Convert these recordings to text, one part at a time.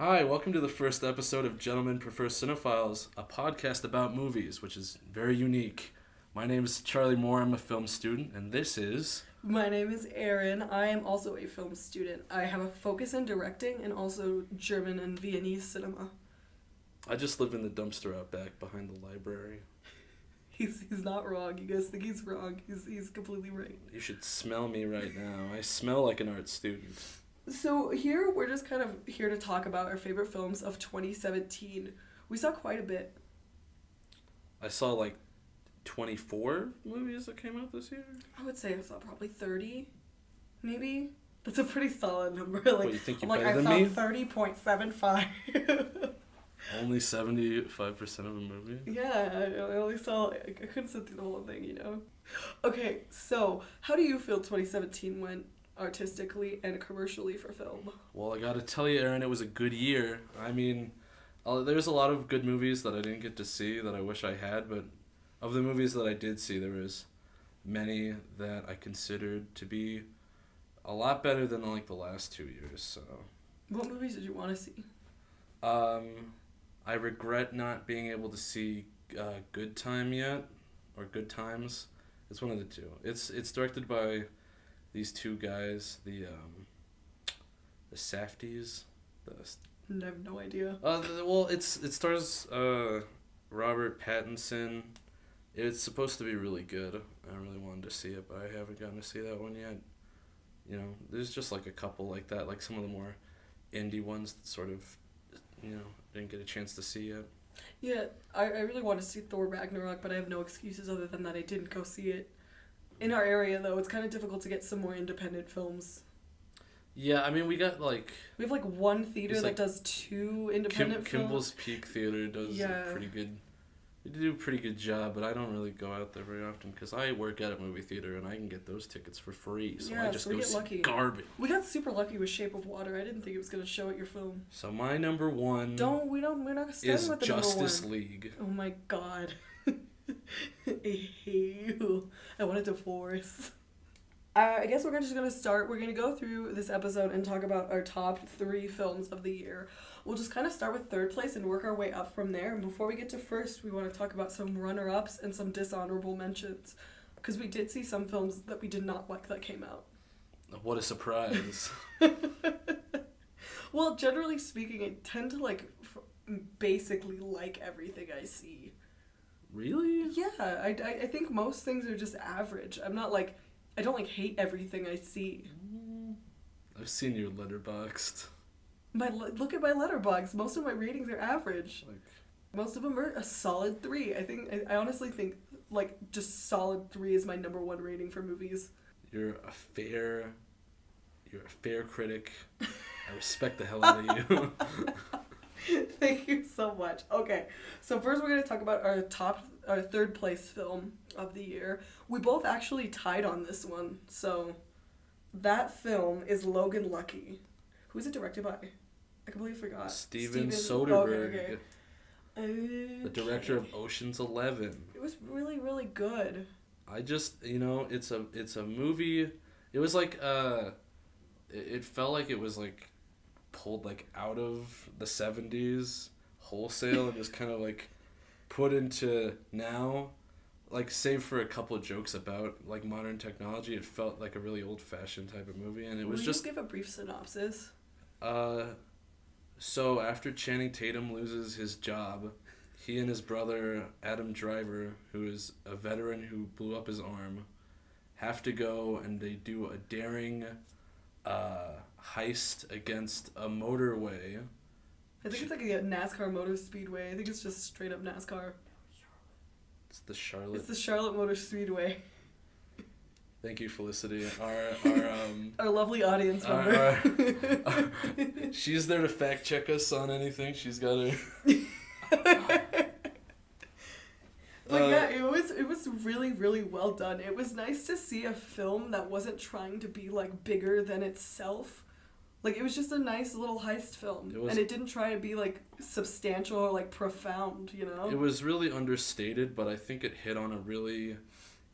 Hi, welcome to the first episode of Gentlemen Prefer Cinephiles, a podcast about movies, which is very unique. My name is Charlie Moore, I'm a film student, and this is... My name is Erynn. I am also a film student. I have a focus in directing and also German and Viennese cinema. I just live in the dumpster out back behind the library. He's not wrong. You guys think he's wrong. He's completely right. You should smell me right now. I smell like an art student. So here, we're just kind of here to talk about our favorite films of 2017. We saw quite a bit. I saw like 24 movies that came out this year. I would say I saw probably 30, maybe. That's a pretty solid number. Like, what, you think you're I'm better like, than me? I saw 30.75. Only 75% of a movie? Yeah, I only saw, I couldn't sit through the whole thing, you know? Okay, so, how do you feel 2017 went artistically and commercially for film? Well, I gotta tell you, Erynn, it was a good year. I mean, there's a lot of good movies that I didn't get to see that I wish I had, but of the movies that I did see, there was many that I considered to be a lot better than like the last 2 years, so... What movies did you want to see? I regret not being able to see Good Time yet, or Good Times. It's one of the two. It's directed by these two guys, the Safdies. I have no idea. Well, it stars Robert Pattinson. It's supposed to be really good. I really wanted to see it, but I haven't gotten to see that one yet. You know, there's just like a couple like that, like some of the more indie ones that sort of, you know, didn't get a chance to see yet. Yeah, I really want to see Thor Ragnarok, but I have no excuses other than that I didn't go see it. In our area, though, it's kind of difficult to get some more independent films. Yeah, I mean, we got We have like one theater that does two independent films. Kimball's Peak Theater does a pretty good... They do a pretty good job, but I don't really go out there very often because I work at a movie theater and I can get those tickets for free, so I just go see lucky. Garbage. We got super lucky with Shape of Water. I didn't think it was going to show at your film. So my number one we're not starting with the Justice number one. League. Oh my god. I hate you. I want a divorce. I guess we're just going to start. We're going to go through this episode and talk about our top 3 films of the year. We'll just kind of start with third place and work our way up from there. And before we get to first, we want to talk about some runner-ups and some dishonorable mentions. Because we did see some films that we did not like that came out. What a surprise. Well, generally speaking, I tend to basically like everything I see. Really? Yeah, I think most things are just average. I don't hate everything I see. I've seen your Letterboxd. Look at my Letterboxd. Most of my ratings are average. Most of them are a solid 3. I honestly think just solid 3 is my number 1 rating for movies. You're a fair critic. I respect the hell out of you. Thank you so much. Okay, so first we're going to talk about our third place film of the year. We both actually tied on this one. So that film is Logan Lucky. Who is it directed by? I completely forgot. Steven Soderbergh. The director of Ocean's 11. It was really, really good. I just, it's a movie. It was like, it felt like it was like pulled like out of the 70s wholesale and just kind of like put into now, like save for a couple of jokes about like modern technology. It felt like a really old-fashioned type of movie, and it was just... Will you give a brief synopsis? So after Channing Tatum loses his job, he and his brother Adam Driver, who is a veteran who blew up his arm, have to go and they do a daring heist against a motorway. I think it's like a NASCAR Motor Speedway. I think it's just straight up NASCAR. It's the Charlotte. It's the Charlotte Motor Speedway. Thank you, Felicity. Our lovely audience member. She's there to fact check us on anything. She's got her. Yeah, it was really, really well done. It was nice to see a film that wasn't trying to be like bigger than itself. Like, it was just a nice little heist film. And it didn't try to be like substantial or like profound, you know? It was really understated, but I think it hit on a really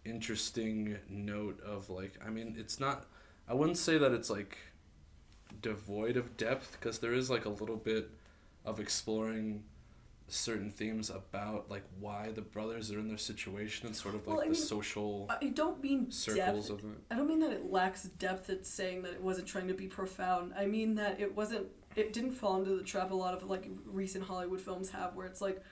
interesting note of like, I mean, it's not, I wouldn't say that it's like devoid of depth, because there is like a little bit of exploring certain themes about like why the brothers are in their situation and sort of like the social I don't mean circles depth. of it. I don't mean that it lacks depth. It's saying that it wasn't trying to be profound. I mean that it didn't fall into the trap a lot of like recent Hollywood films have, where it's like,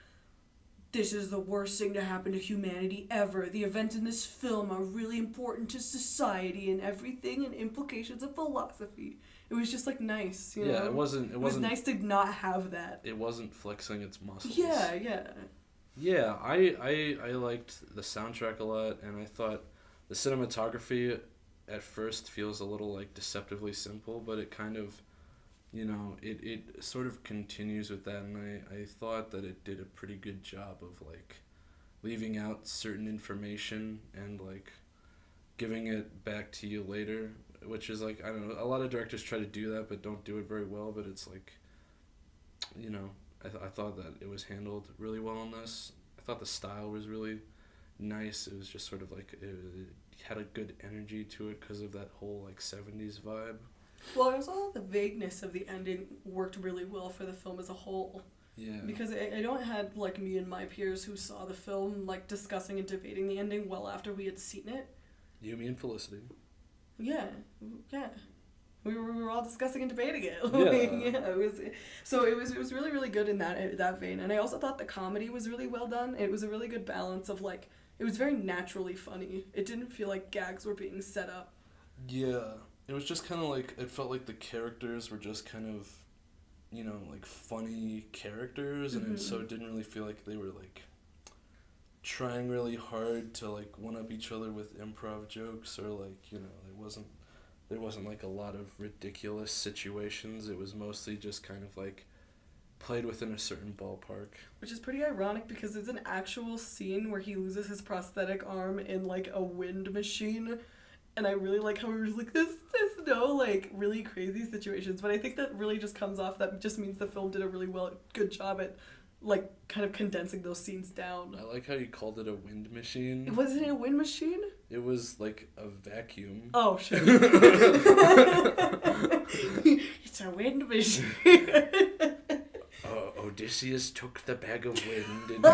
this is the worst thing to happen to humanity ever. The events in this film are really important to society and everything, and implications of philosophy. It was just like nice, you know. Yeah, it wasn't. It was nice to not have that. It wasn't flexing its muscles. Yeah, yeah. Yeah, I liked the soundtrack a lot, and I thought the cinematography at first feels a little like deceptively simple, but it kind of, you know, it sort of continues with that, and I thought that it did a pretty good job of like leaving out certain information and like giving it back to you later, which is like, I don't know, a lot of directors try to do that but don't do it very well, but it's like, you know, I thought that it was handled really well in this. I thought the style was really nice. It was just sort of like, it had a good energy to it because of that whole like 70s vibe. Well, also the vagueness of the ending worked really well for the film as a whole. Yeah. Because I don't had like me and my peers who saw the film like discussing and debating the ending well after we had seen it. You, me, and Felicity. Yeah, yeah. We were all discussing and debating it. Yeah. Yeah, it was really, really good in that vein. And I also thought the comedy was really well done. It was a really good balance of like, it was very naturally funny. It didn't feel like gags were being set up. Yeah. It was just kind of like, it felt like the characters were just kind of, you know, like funny characters, and it so it didn't really feel like they were like trying really hard to like one-up each other with improv jokes, or like, you know, there wasn't like a lot of ridiculous situations. It was mostly just kind of like played within a certain ballpark. Which is pretty ironic because there's an actual scene where he loses his prosthetic arm in like a wind machine. And I really like how we were just like, there's no like really crazy situations. But I think that really just comes off, that just means the film did a really good job at like kind of condensing those scenes down. I like how you called it a wind machine. It wasn't a wind machine? It was like a vacuum. Oh, shit. It's a wind machine. Odysseus took the bag of wind and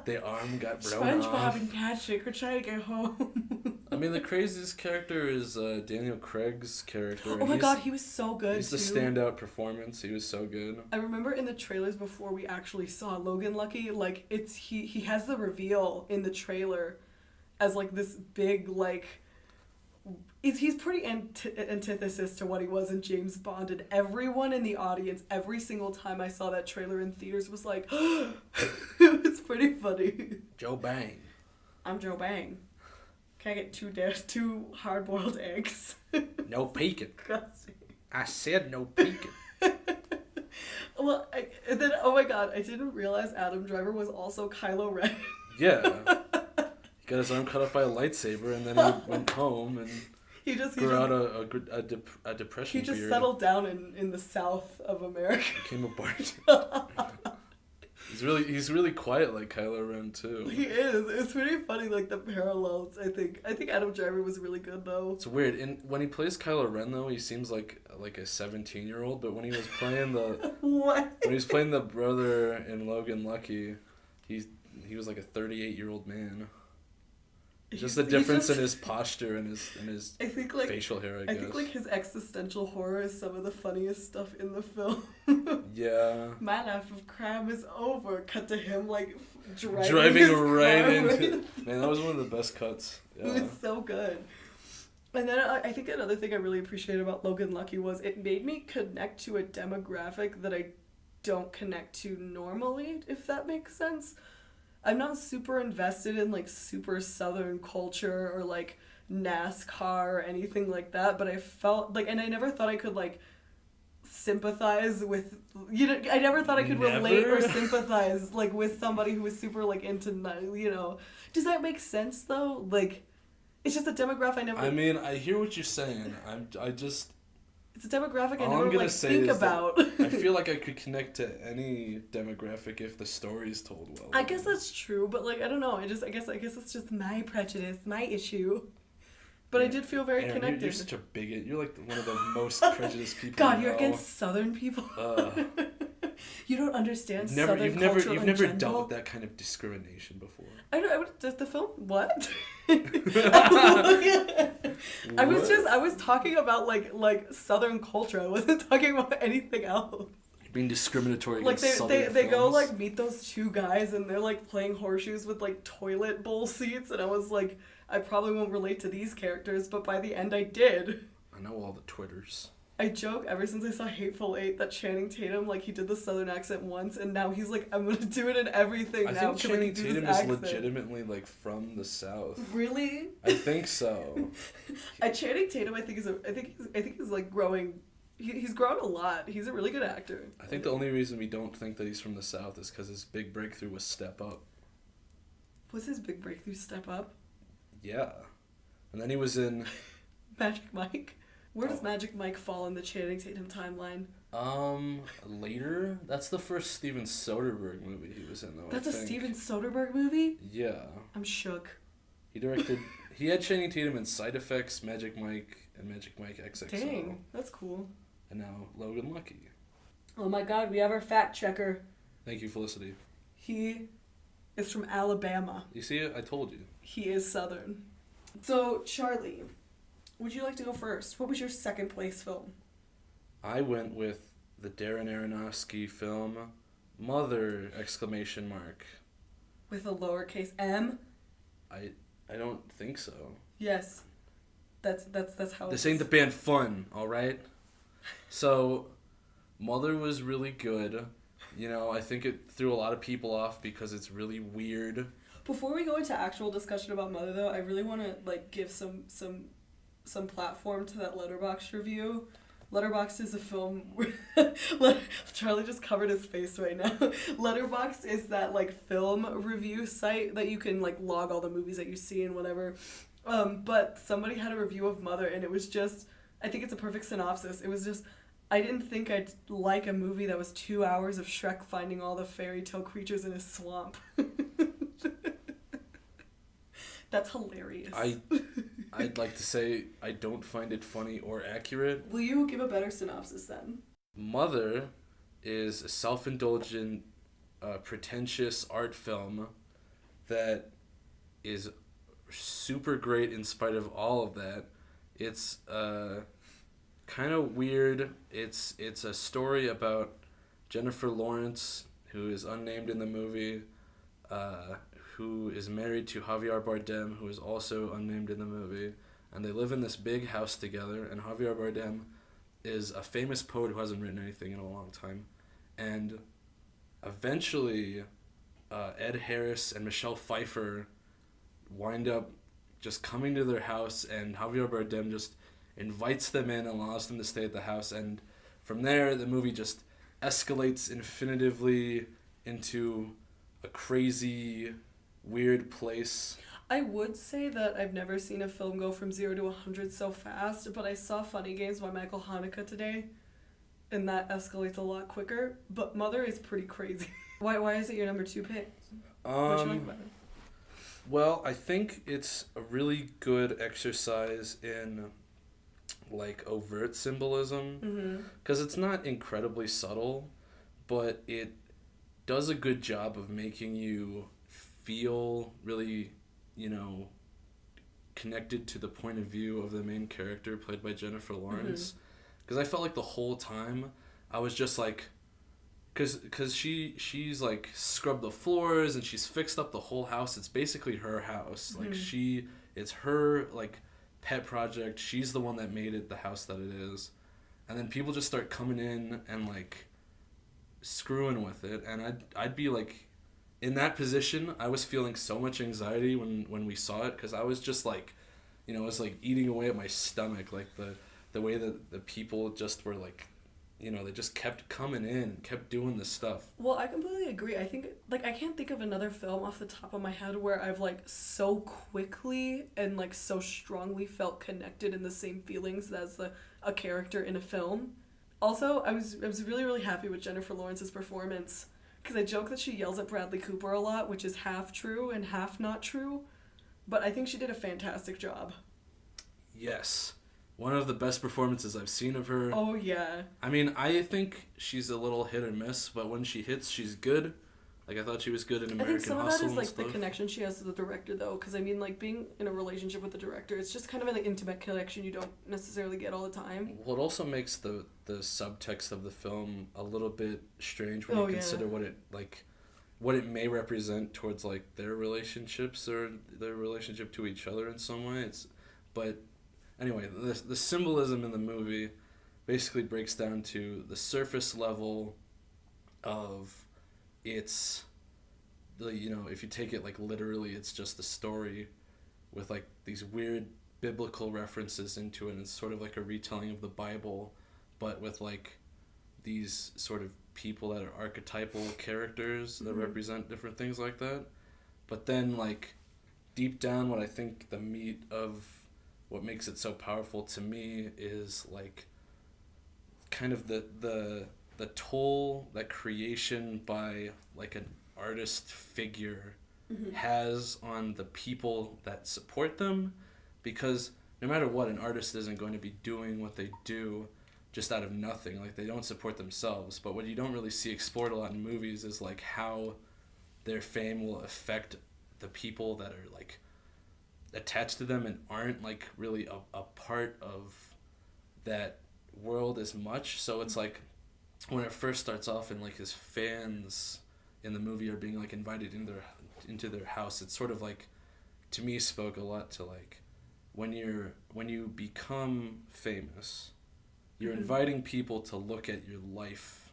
the arm got blown off. SpongeBob and Patrick were trying to get home. I mean, the craziest character is Daniel Craig's character. Oh my god, he was so good. He's the standout performance. He was so good. I remember in the trailers before we actually saw Logan Lucky, like he has the reveal in the trailer as like this big like. He's pretty antithesis to what he was in James Bond, and everyone in the audience, every single time I saw that trailer in theaters, was like, it was pretty funny. Joe Bang. I'm Joe Bang. Can I get two hard-boiled eggs? No peeking. I said no peeking. Well, and then, oh my god, I didn't realize Adam Driver was also Kylo Ren. Yeah. He got his arm cut off by a lightsaber, and then he went home and grew out a depression beard. He just beard. settled down in the south of America. Became a Bart. He's really quiet like Kylo Ren too. He is. It's pretty funny, like the parallels. I think Adam Driver was really good though. It's weird. And when he plays Kylo Ren though, he seems like a 17-year-old. But when he was playing when he was playing the brother in Logan Lucky, he was like a 38-year-old man. Just the difference in his posture and his I think, like, facial hair, I guess. I think like his existential horror is some of the funniest stuff in the film. Yeah. My life of crime is over. Cut to him like driving right into. Man, that was one of the best cuts. Yeah. It was so good. And then I think another thing I really appreciated about Logan Lucky was it made me connect to a demographic that I don't connect to normally, if that makes sense. I'm not super invested in like super Southern culture or like NASCAR or anything like that, but I felt like, and I never thought I could like sympathize with, you know, I never thought I could relate or sympathize like with somebody who was super like into, you know. Does that make sense though? Like, it's just a demographic I never. I mean, I hear what you're saying. It's a demographic I never like think about. I feel like I could connect to any demographic if the story's told well. I guess that's true, but like I don't know. I guess it's just my prejudice, my issue. But I did feel very Erynn, connected. You're such a bigot. You're like one of the most prejudiced people. God, you're against Southern people. You don't understand Southern culture. You've never dealt with that kind of discrimination before. The film? What? I was talking about like Southern culture. I wasn't talking about anything else. You're being discriminatory like against Southern they go films. like meet those two guys and they're like playing horseshoes with like toilet bowl seats, and I was like, I probably won't relate to these characters, but by the end I did. I know all the Twitters. I joke ever since I saw Hateful Eight that Channing Tatum, like, he did the Southern accent once, and now he's like, I'm gonna do it in everything I now. think Channing Tatum is legitimately, like, from the South. Really? I think so. Channing Tatum, I think he's like growing. He's grown a lot. He's a really good actor. I think the only reason we don't think that he's from the South is because his big breakthrough was Step Up. Was his big breakthrough Step Up? Yeah. And then he was in... Magic Mike? Where does Magic Mike fall in the Channing Tatum timeline? Later? That's the first Steven Soderbergh movie he was in, though. That's a Steven Soderbergh movie? Yeah. I'm shook. He had Channing Tatum in Side Effects, Magic Mike, and Magic Mike XXL. Dang, that's cool. And now Logan Lucky. Oh my god, we have our fact checker. Thank you, Felicity. He is from Alabama. You see it? I told you. He is Southern. So, Charlie, would you like to go first? What was your second place film? I went with the Darren Aronofsky film, Mother! Exclamation mark. With a lowercase m? I don't think so. Yes. That's how This ain't the band Fun, alright? So, Mother was really good. You know, I think it threw a lot of people off because it's really weird. Before we go into actual discussion about Mother, though, I really want to like give some platform to that Letterboxd review. Letterboxd is a film Charlie just covered his face right now. Letterboxd is that like film review site that you can like log all the movies that you see and whatever. But somebody had a review of Mother, and it was just, I think it's a perfect synopsis. It was just, I didn't think I'd like a movie that was 2 hours of Shrek finding all the fairy tale creatures in his swamp. That's hilarious. I'd like to say I don't find it funny or accurate. Will you give a better synopsis then? Mother is a self-indulgent, pretentious art film that is super great in spite of all of that. It's kind of weird. It's a story about Jennifer Lawrence, who is unnamed in the movie, who is married to Javier Bardem, who is also unnamed in the movie, and they live in this big house together, and Javier Bardem is a famous poet who hasn't written anything in a long time, and eventually Ed Harris and Michelle Pfeiffer wind up just coming to their house, and Javier Bardem just invites them in and allows them to stay at the house, and from there the movie just escalates infinitively into a crazy, weird place. I would say that I've never seen a film go from 0 to 100 so fast, but I saw Funny Games by Michael Haneke today, and that escalates a lot quicker, but Mother is pretty crazy. Why is it your number 2 pick? What you like about it? Well, I think it's a really good exercise in like overt symbolism, because it's not incredibly subtle, but it does a good job of making you feel really, connected to the point of view of the main character played by Jennifer Lawrence, because I felt like the whole time I was just like, because she's like scrubbed the floors and she's fixed up the whole house. It's basically her house. Like it's her like pet project. She's the one that made it the house that it is, and then people just start coming in and like screwing with it, and I'd be like, in that position, I was feeling so much anxiety when we saw it, because I was just like, it was like eating away at my stomach, like the way that the people just were like, they just kept coming in and kept doing this stuff. Well, I completely agree. I think, like, I can't think of another film off the top of my head where I've, like, so quickly and, like, so strongly felt connected in the same feelings as a character in a film. Also, I was really, really happy with Jennifer Lawrence's performance, because I joke that she yells at Bradley Cooper a lot, which is half true and half not true, but I think she did a fantastic job. Yes. One of the best performances I've seen of her. Oh, yeah. I mean, I think she's a little hit or miss, but when she hits, she's good. Like, I thought she was good in American Hustle. I think some of that is, the connection she has to the director, though. Because, I mean, being in a relationship with the director, it's just kind of an intimate connection you don't necessarily get all the time. Well, it also makes the subtext of the film a little bit strange when you consider what it may represent towards, their relationships or their relationship to each other in some way. But, anyway, the symbolism in the movie basically breaks down to the surface level of... It's, if you take it literally, it's just a story with these weird biblical references into it. And it's sort of like a retelling of the Bible, but with these sort of people that are archetypal characters that represent different things like that. But then deep down, what I think the meat of what makes it so powerful to me is kind of the toll that creation by an artist figure has on the people that support them, because no matter what, an artist isn't going to be doing what they do just out of nothing. They don't support themselves. But what you don't really see explored a lot in movies is how their fame will affect the people that are attached to them and aren't really a part of that world as much. So it's when it first starts off and his fans in the movie are being invited into their house, it's sort of to me spoke a lot to when you become famous, you're inviting people to look at your life,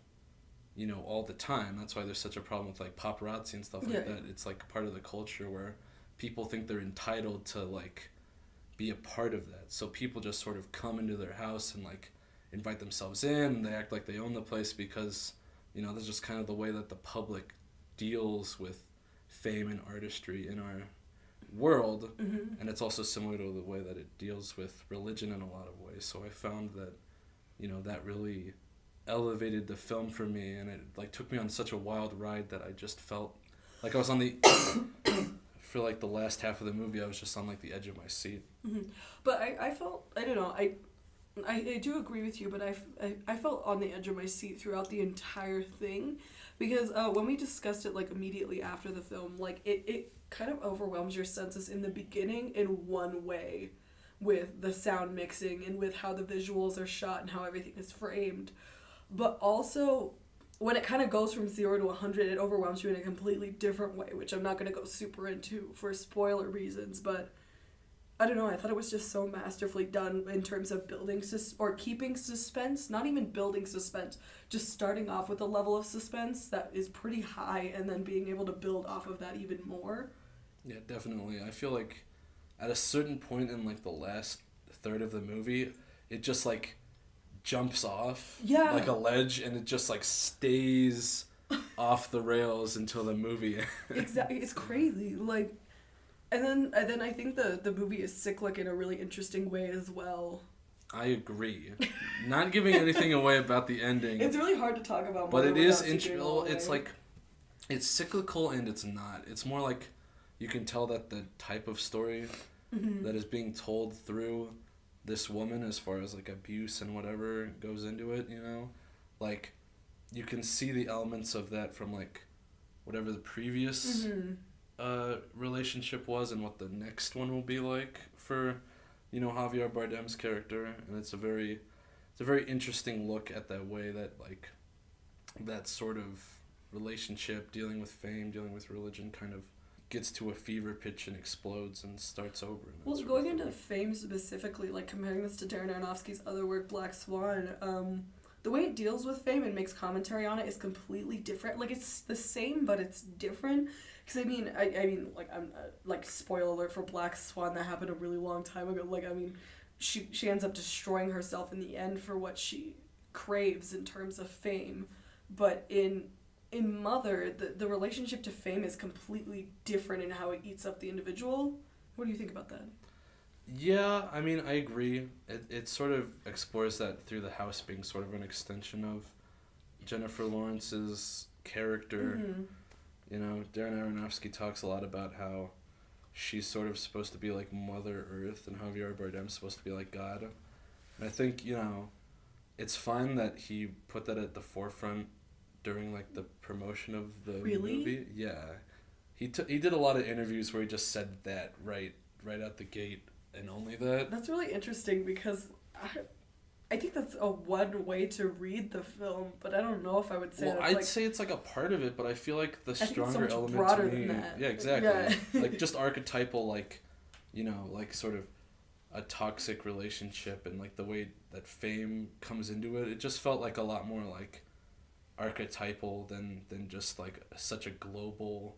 all the time. That's why there's such a problem with paparazzi and stuff like that. It's part of the culture where people think they're entitled to be a part of that. So people just sort of come into their house and invite themselves in, and they act like they own the place because, that's just kind of the way that the public deals with fame and artistry in our world. And it's also similar to the way that it deals with religion in a lot of ways. So I found that, that really elevated the film for me, and it took me on such a wild ride that I just felt I was on the for the last half of the movie, I was just on the edge of my seat. But I felt, I don't know, I do agree with you, but I felt on the edge of my seat throughout the entire thing, because when we discussed it immediately after the film, it kind of overwhelms your senses in the beginning in one way, with the sound mixing and with how the visuals are shot and how everything is framed, but also when it kind of goes from 0 to 100, it overwhelms you in a completely different way, which I'm not going to go super into for spoiler reasons, but I don't know, I thought it was just so masterfully done in terms of building or keeping suspense, not even building suspense, just starting off with a level of suspense that is pretty high and then being able to build off of that even more. Yeah, definitely. I feel at a certain point in the last third of the movie, it just jumps off a ledge, and it just stays off the rails until the movie ends. Exactly. It's crazy. And then I think the movie is cyclic in a really interesting way as well. I agree. Not giving anything away about the ending. It's really hard to talk about. But it is interesting. It's it's cyclical and it's not. It's more you can tell that the type of story that is being told through this woman, as far as abuse and whatever goes into it, you can see the elements of that from whatever the previous relationship was and what the next one will be for Javier Bardem's character. And it's a very interesting look at that way that that sort of relationship, dealing with fame, dealing with religion, kind of gets to a fever pitch and explodes and starts over. Well, going into fame specifically, comparing this to Darren Aronofsky's other work, Black Swan, the way it deals with fame and makes commentary on it is completely different. It's the same, but it's different. Because I'm spoiler alert for Black Swan, that happened a really long time ago. She ends up destroying herself in the end for what she craves in terms of fame. But in Mother, the relationship to fame is completely different in how it eats up the individual. What do you think about that? Yeah, I agree. It sort of explores that through the house being sort of an extension of Jennifer Lawrence's character. Darren Aronofsky talks a lot about how she's sort of supposed to be like Mother Earth and Javier Bardem's supposed to be like God. And I think, it's fine that he put that at the forefront during like the promotion of the movie. Yeah. He did a lot of interviews where he just said that right out the gate and only that. That's really interesting because I think that's a one way to read the film, but I don't know if I would say well, I'd say it's like a part of it, but I feel like the stronger so element broader to me, than that. yeah, exactly. Yeah. Like just archetypal, like, like sort of a toxic relationship and like the way that fame comes into it. It just felt like a lot more like archetypal than just like such a global,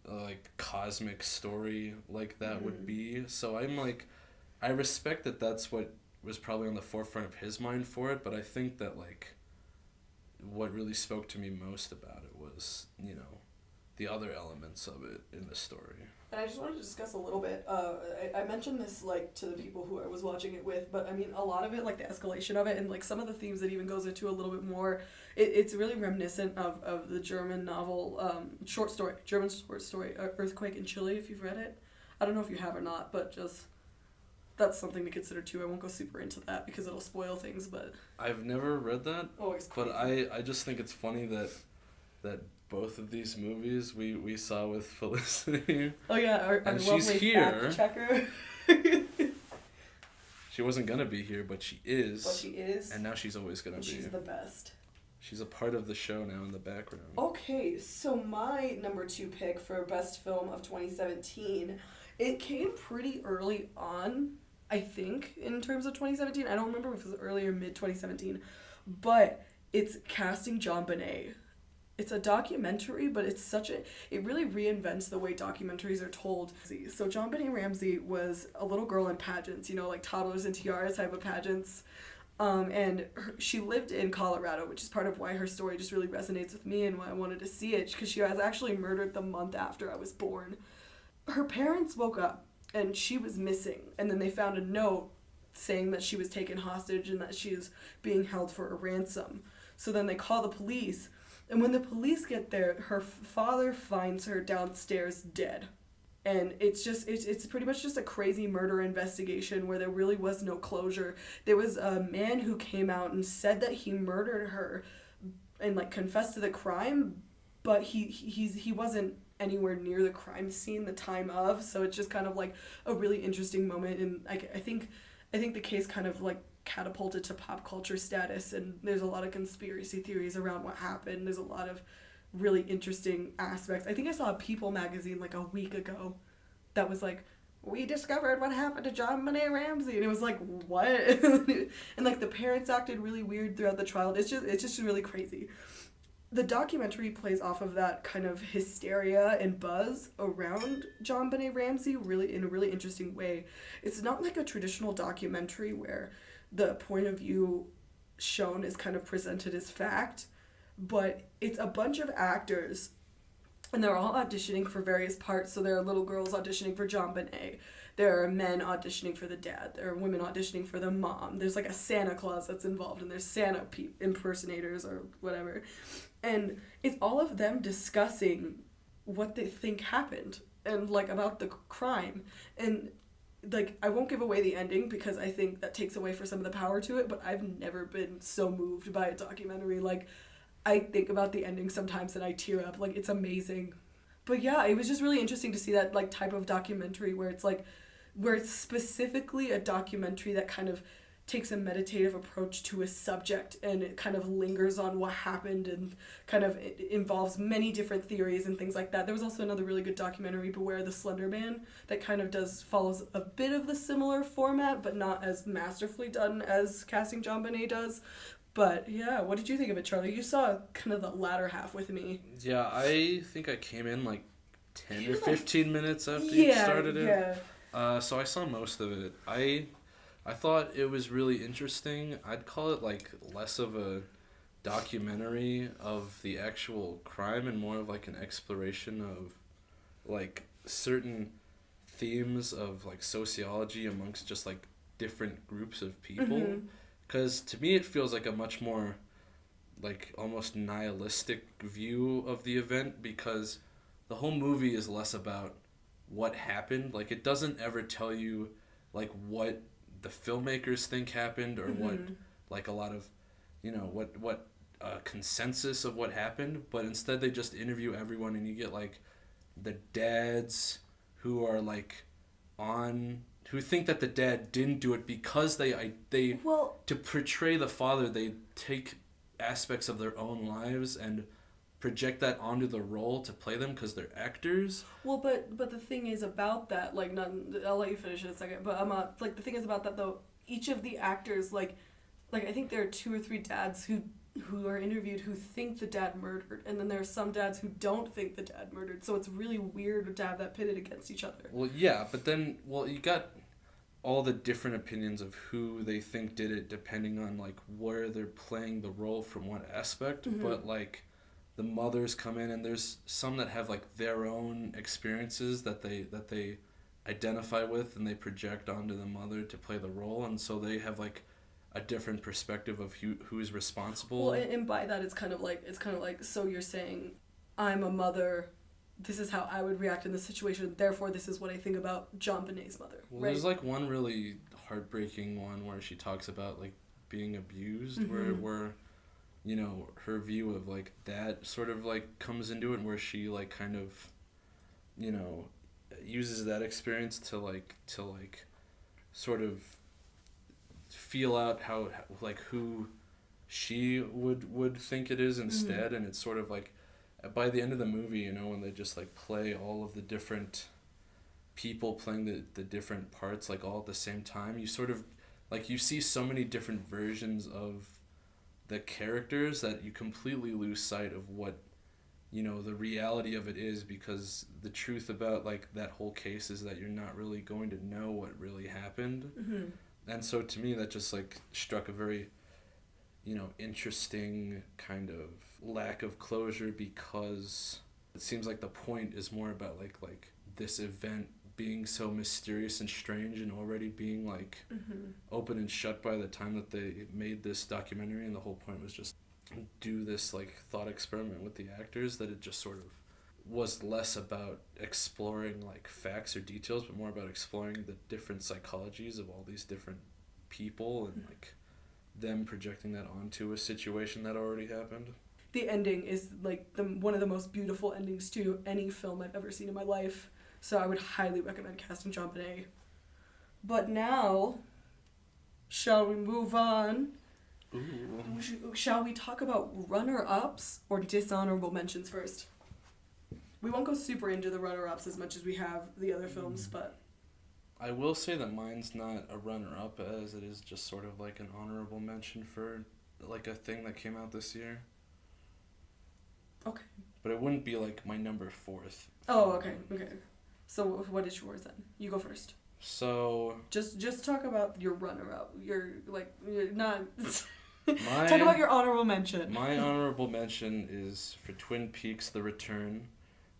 like cosmic story like that would be. So I'm like, I respect that that's what was probably on the forefront of his mind for it, but I think that like what really spoke to me most about it was, the other elements of it in the story. And I just wanted to discuss a little bit. I mentioned this like to the people who I was watching it with, but I mean a lot of it, like the escalation of it, and like some of the themes that even goes into a little bit more. It's really reminiscent of the German novel, German short story, Earthquake in Chile. If you've read it, I don't know if you have or not, but just that's something to consider too. I won't go super into that because it'll spoil things, but I've never read that. Oh, it's crazy. But I just think it's funny that both of these movies we saw with Felicity. Oh yeah, our and lovely she's here. fact checker. She wasn't gonna be here, but she is. But she is. And now she's always gonna be. She's the best. She's a part of the show now in the background. Okay, so my number 2 pick for best film of 2017, it came pretty early on, I think, in terms of 2017. I don't remember if it was early or mid 2017, but it's casting JonBenet. It's a documentary, but it really reinvents the way documentaries are told. So JonBenet Ramsey was a little girl in pageants, like toddlers and tiaras type of pageants. And she lived in Colorado, which is part of why her story just really resonates with me and why I wanted to see it, because she was actually murdered the month after I was born. Her parents woke up and she was missing, and then they found a note saying that she was taken hostage and that she is being held for a ransom. So then they call the police, and when the police get there, her father finds her downstairs dead. And it's pretty much just a crazy murder investigation where there really was no closure. There was a man who came out and said that he murdered her and like confessed to the crime, but he wasn't anywhere near the crime scene the time of, so it's just kind of like a really interesting moment. And I think the case kind of like catapulted to pop culture status, and there's a lot of conspiracy theories around what happened. There's a lot of really interesting aspects. I think I saw a People magazine like a week ago that was like, we discovered what happened to JonBenet Ramsey, and it was like, what? And like the parents acted really weird throughout the trial. It's just really crazy. The documentary plays off of that kind of hysteria and buzz around JonBenet Ramsey in a really interesting way. It's not like a traditional documentary where the point of view shown is kind of presented as fact, but it's a bunch of actors and they're all auditioning for various parts. So there are little girls auditioning for JonBenet. There are men auditioning for the dad. There are women auditioning for the mom. There's like a Santa Claus that's involved, and there's Santa impersonators or whatever. And it's all of them discussing what they think happened and like about the crime. And like, I won't give away the ending because I think that takes away for some of the power to it, but I've never been so moved by a documentary. Like, I think about the ending sometimes and I tear up. Like, it's amazing. But yeah, it was just really interesting to see that like type of documentary where it's specifically a documentary that kind of takes a meditative approach to a subject, and it kind of lingers on what happened and kind of it involves many different theories and things like that. There was also another really good documentary, Beware the Slender Man, that kind of follows a bit of the similar format, but not as masterfully done as casting JonBenet does. But yeah, what did you think of it, Charlie? You saw kind of the latter half with me. Yeah, I think I came in like 10 or 15 minutes after you started it. Yeah. So I saw most of it. I thought it was really interesting. I'd call it like less of a documentary of the actual crime and more of like an exploration of like certain themes of like sociology amongst just like different groups of people. Because to me it feels like a much more like almost nihilistic view of the event, because the whole movie is less about what happened. Like, it doesn't ever tell you, like, what the filmmakers think happened or what, like, a lot of, what consensus of what happened. But instead they just interview everyone, and you get, like, the dads who are, like, who think that the dad didn't do it because to portray the father, they take aspects of their own lives and project that onto the role to play them because they're actors. Well, but the thing is about that, like, I'll let you finish in a second, but like, the thing is about that, though, each of the actors, like I think there are 2 or 3 dads who are interviewed who think the dad murdered, and then there are some dads who don't think the dad murdered, so it's really weird to have that pitted against each other. Well, yeah, but then, you got all the different opinions of who they think did it depending on, like, where they're playing the role from what aspect, but, like, the mothers come in, and there's some that have, like, their own experiences that they identify with, and they project onto the mother to play the role, and so they have, like, a different perspective of who is responsible. Well, and by that, it's kind of like, so you're saying, I'm a mother, this is how I would react in this situation, therefore this is what I think about JonBenet's mother. Well, right? There's, like, one really heartbreaking one where she talks about, like, being abused, where her view of, like, that sort of, like, comes into it, where she, like, kind of, uses that experience to sort of feel out how, like, who she would think it is instead. And it's sort of like, by the end of the movie, when they just, like, play all of the different people playing the different parts, like, all at the same time, you sort of, like, you see so many different versions of the characters that you completely lose sight of what, the reality of it is, because the truth about, like, that whole case is that you're not really going to know what really happened. And so to me, that just, like, struck a very, interesting kind of lack of closure, because it seems like the point is more about, like this event being so mysterious and strange, and already being, like, open and shut by the time that they made this documentary, and the whole point was just do this, like, thought experiment with the actors, that it just sort of was less about exploring, like, facts or details, but more about exploring the different psychologies of all these different people, and, like, them projecting that onto a situation that already happened. The ending is, like, one of the most beautiful endings to any film I've ever seen in my life. So I would highly recommend casting JonBenet. But now, shall we move on? Ooh. Shall we talk about runner-ups or dishonorable mentions first? We won't go super into the runner-ups as much as we have the other films, but... I will say that mine's not a runner-up, as it is just sort of like an honorable mention for, like, a thing that came out this year. Okay. But it wouldn't be, like, my number 4th. Oh, okay. So what is yours then? You go first. So... Just talk about your runner-up. You're not... Talk about your honorable mention. My honorable mention is for Twin Peaks: The Return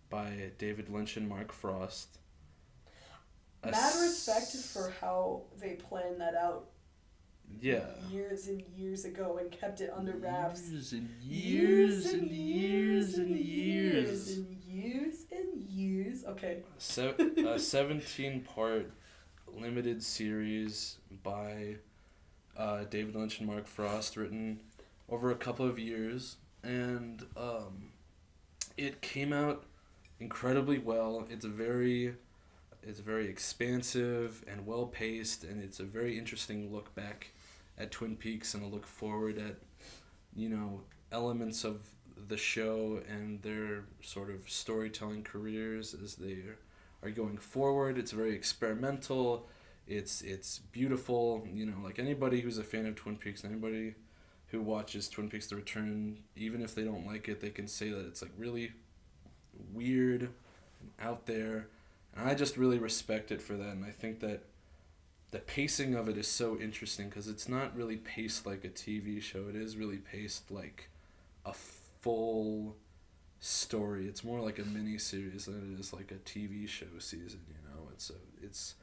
by David Lynch and Mark Frost. Mad respect for how they planned that out. Yeah. Years and years ago, and kept it under wraps. Years. Okay. A 17-part limited series by David Lynch and Mark Frost, written over a couple of years, and it came out incredibly well. It's very expansive and well paced, and it's a very interesting look back at Twin Peaks and a look forward at, elements of the show and their sort of storytelling careers as they are going forward. It's very experimental. It's beautiful. Like, anybody who's a fan of Twin Peaks, anybody who watches Twin Peaks: The Return, even if they don't like it, they can say that it's, like, really weird and out there. And I just really respect it for that, and I think that the pacing of it is so interesting, because it's not really paced like a TV show. It is really paced like a full story. It's more like a mini-series than it is like a TV show season, It's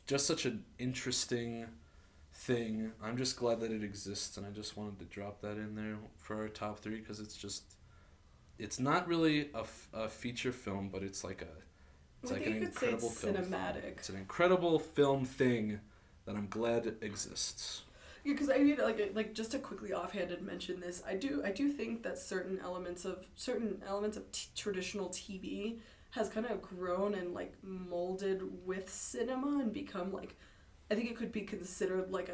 just such an interesting thing. I'm just glad that it exists, and I just wanted to drop that in there for our top 3, because it's not really a feature film, but it's like It's I like think an you could say incredible it's film. cinematic. It's an incredible film thing that I'm glad exists. Yeah, because I mean, like just to quickly offhanded mention this, I do think that certain elements of traditional TV has kind of grown and like molded with cinema and become like, I think it could be considered like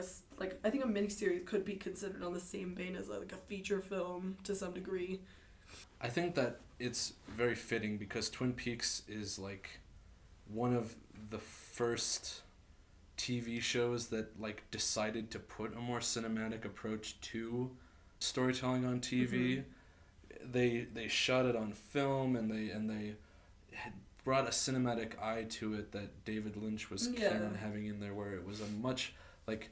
I think a miniseries could be considered on the same vein as like a feature film to some degree. I think that it's very fitting because Twin Peaks is like one of the first TV shows that like decided to put a more cinematic approach to storytelling on TV. They shot it on film and they had brought a cinematic eye to it that David Lynch was keen on having in there, where it was a much like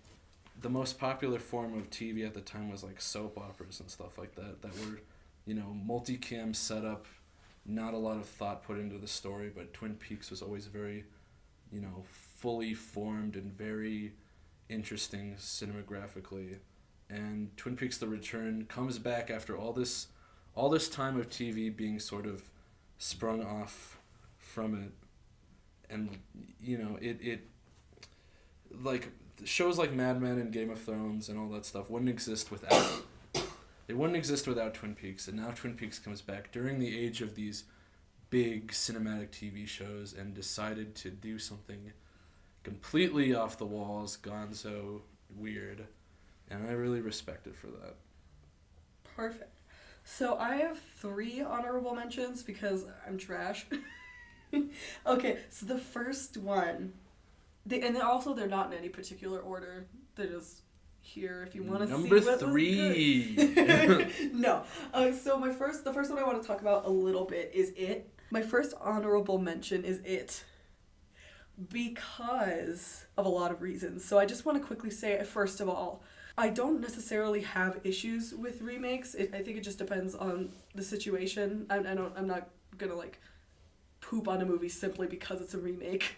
the most popular form of TV at the time was like soap operas and stuff like that were, you know, multicam setup, not a lot of thought put into the story, but Twin Peaks was always very, you know, fully formed and very interesting cinematographically. And Twin Peaks: The Return comes back after all this time of TV being sort of sprung off from it. And, you know, it like shows like Mad Men and Game of Thrones and all that stuff wouldn't exist without Twin Peaks. And now Twin Peaks comes back during the age of these big cinematic TV shows and decided to do something completely off the walls, gonzo, weird, and I really respect it for that. Perfect. So I have 3 honorable mentions because I'm trash. Okay, so the first one, they're not in any particular order. They're just here if you want to see Number 3. No. So the first one I want to talk about a little bit is It. My first honorable mention is It, because of a lot of reasons. So I just want to quickly say, first of all, I don't necessarily have issues with remakes. I think it just depends on the situation. I'm not gonna like poop on a movie simply because it's a remake.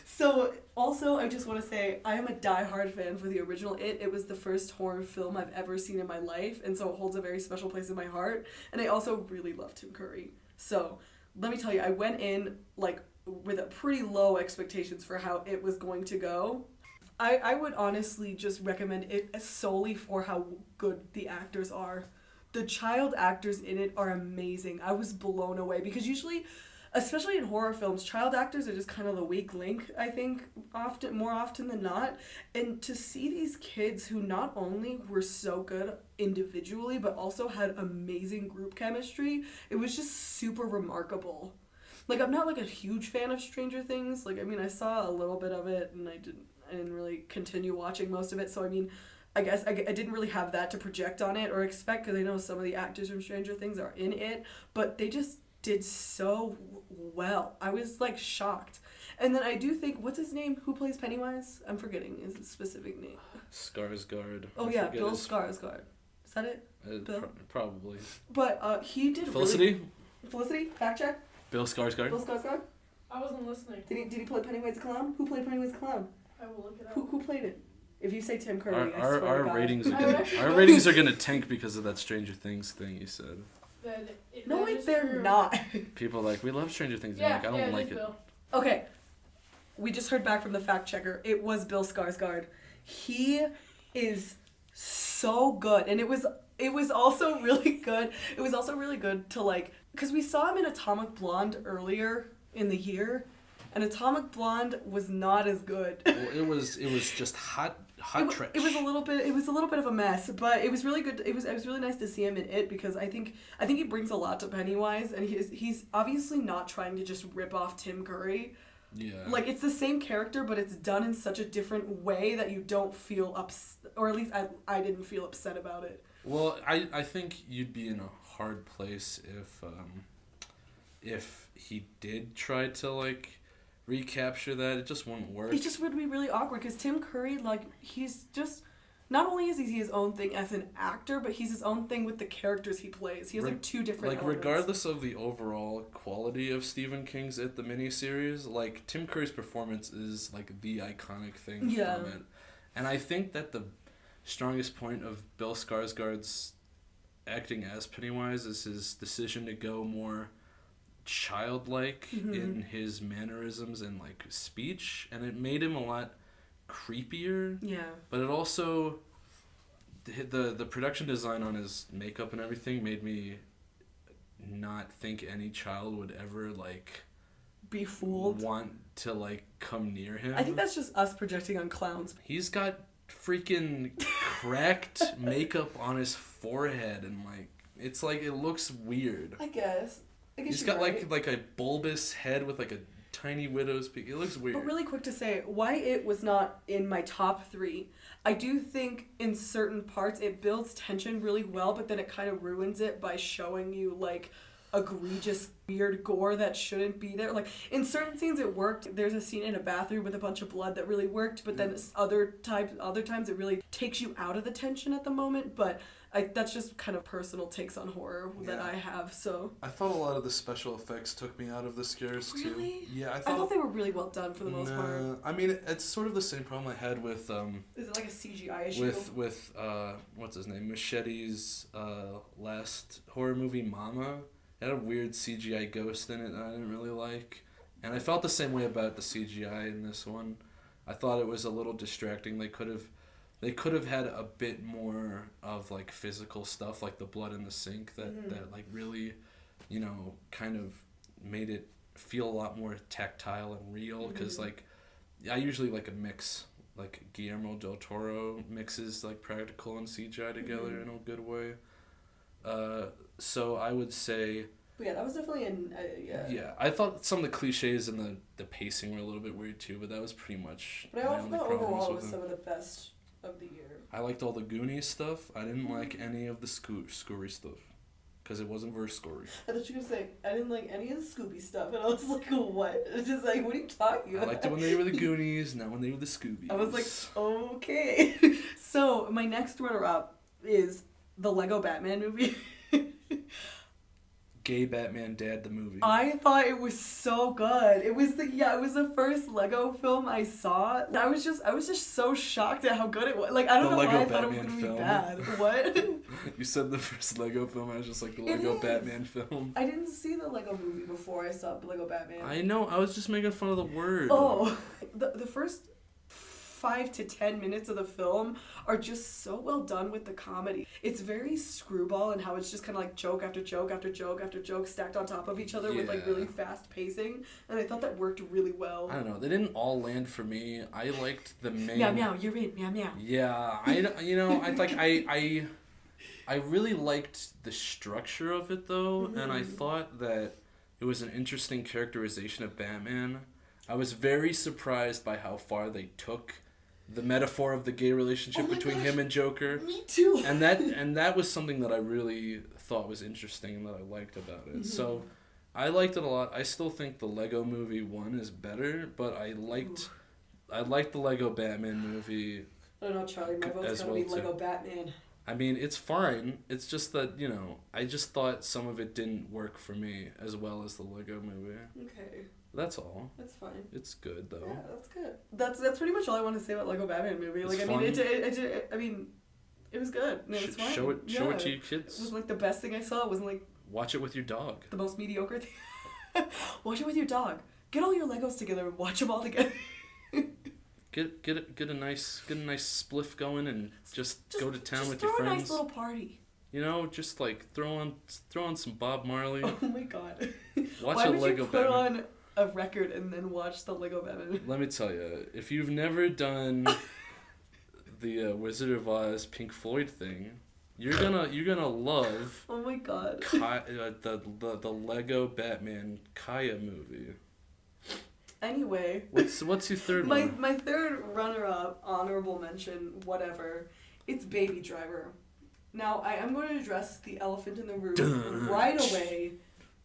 So also I just want to say I am a diehard fan for the original It. It was the first horror film I've ever seen in my life, and so it holds a very special place in my heart. And I also really love Tim Curry. So let me tell you, I went in like with a pretty low expectations for how it was going to go. I would honestly just recommend it solely for how good the actors are. The child actors in it are amazing. I was blown away because usually, especially in horror films, child actors are just kind of the weak link, I think, more often than not. And to see these kids who not only were so good individually, but also had amazing group chemistry, it was just super remarkable. Like, I'm not like a huge fan of Stranger Things. Like, I mean, I saw a little bit of it and I didn't really continue watching most of it. So, I mean, I guess I didn't really have that to project on it or expect, because I know some of the actors from Stranger Things are in it, but they just did so well. I was like shocked. And then I do think, what's his name? Who plays Pennywise? I'm forgetting his specific name. Skarsgård. Oh yeah, Bill Skarsgård. Is that it? Bill? Probably. But he did Felicity? Felicity? Fact check? Bill Skarsgård? Bill Skarsgård? I wasn't listening. Did he play Pennywise the Clown? Who played Pennywise the Clown? I will look it up. Who played it? If you say Tim Curry, our ratings are gonna tank because of that Stranger Things thing you said. No, wait, they're not. People are like, we love Stranger Things. Yeah, Like, I don't like it. Bill. Okay, we just heard back from the fact checker. It was Bill Skarsgård. He is so good, and it was also really good. It was also really good to like, because we saw him in Atomic Blonde earlier in the year, and Atomic Blonde was not as good. Well, it was just hot trash. It was a little bit of a mess, but it was really good. It was really nice to see him in it, because I think he brings a lot to Pennywise, and he's obviously not trying to just rip off Tim Curry. Yeah. Like, it's the same character, but it's done in such a different way that you don't feel upset, or at least I didn't feel upset about it. Well, I think you'd be in a hard place if he did try to like recapture that. It just wouldn't work. It just would be really awkward, because Tim Curry, like, he's just, not only is he his own thing as an actor, but he's his own thing with the characters he plays. He has like 2 different elements. Regardless of the overall quality of Stephen King's It, the miniseries, like, Tim Curry's performance is like the iconic thing from it. And I think that the strongest point of Bill Skarsgård's acting as Pennywise is his decision to go more childlike in his mannerisms and like speech, and it made him a lot creepier. Yeah. But it also the production design on his makeup and everything made me not think any child would ever like be fooled, want to like come near him. I think that's just us projecting on clowns. He's got freaking cracked makeup on his forehead, and like it's like it looks weird. I guess He's got like a bulbous head with like a tiny widow's peak. It looks weird. But really quick to say why it was not in my top 3. I do think in certain parts it builds tension really well, but then it kind of ruins it by showing you like egregious weird gore that shouldn't be there. Like in certain scenes it worked. There's a scene in a bathroom with a bunch of blood that really worked, but then other times it really takes you out of the tension at the moment. But that's just kind of personal takes on horror that I have. So I thought a lot of the special effects took me out of the scares too. Really? Yeah, I thought they were really well done for the most part. I mean, it's sort of the same problem I had with Is it like a CGI issue? with what's his name, Machete's last horror movie, Mama. It had a weird CGI ghost in it that I didn't really like, and I felt the same way about the CGI in this one. I thought it was a little distracting. They could have had a bit more of like physical stuff, like the blood in the sink that like really, you know, kind of made it feel a lot more tactile and real. Because like I usually like a mix, like Guillermo del Toro mixes like practical and CGI together in a good way. So I would say. But yeah, that was definitely Yeah, I thought some of the cliches and the pacing were a little bit weird too, but that was pretty much. But I also thought overall it was some of the best of the year. I liked all the Goonies stuff. I didn't like any of the Scoory stuff, because it wasn't very Scoory. I thought you were gonna say I didn't like any of the Scooby stuff, and I was like, what? It's just like, what are you talking about? I liked it when they were the Goonies, not when they were the Scoobies. I was like, okay. So my next runner-up is the Lego Batman movie. Gay Batman Dad the movie. I thought it was so good. It was the first Lego film I saw. I was just so shocked at how good it was. Like I don't know why I thought it was gonna be bad. What? You said the first Lego film. I was just like the Lego Batman film. I didn't see the Lego movie before I saw the Lego Batman. I know. I was just making fun of the word. Oh, the first 5 to 10 minutes of the film are just so well done with the comedy. It's very screwball and how it's just kind of like joke after joke after joke after joke stacked on top of each other with like really fast pacing, and I thought that worked really well. I don't know, they didn't all land for me. I liked the main. Meow meow, you're in. Meow meow. Yeah, I really liked the structure of it though, and I thought that it was an interesting characterization of Batman. I was very surprised by how far they took the metaphor of the gay relationship between him and Joker. Me too. And that was something that I really thought was interesting and that I liked about it. So I liked it a lot. I still think the Lego Movie 1 is better, but I liked the Lego Batman movie. I don't know, Charlie. My vote's gonna be Lego Batman. I mean, it's fine. It's just that, you know, I just thought some of it didn't work for me as well as the Lego Movie. Okay. That's all. That's fine. It's good though. Yeah, that's good. That's pretty much all I want to say about Lego Batman movie. Like, It's I mean, fun. I mean, it was good. And it was fine. Show it to your kids. It wasn't like the best thing I saw. It wasn't like watch it with your dog. the most mediocre thing. Watch it with your dog. Get all your Legos together and watch them all together. Get a nice spliff going and just go to town with throw your friends. a nice little party. You know, just like throw on some Bob Marley. Oh my god. Watch Why a would Lego you put Batman. on a record and then watch the Lego Batman? Let me tell you, if you've never done the Wizard of Oz Pink Floyd thing, you're gonna love. Oh my god. The Lego Batman Kaya movie. Anyway. What's your third one? My third runner-up, honorable mention, whatever, it's Baby Driver. Now, I am going to address the elephant in the room right away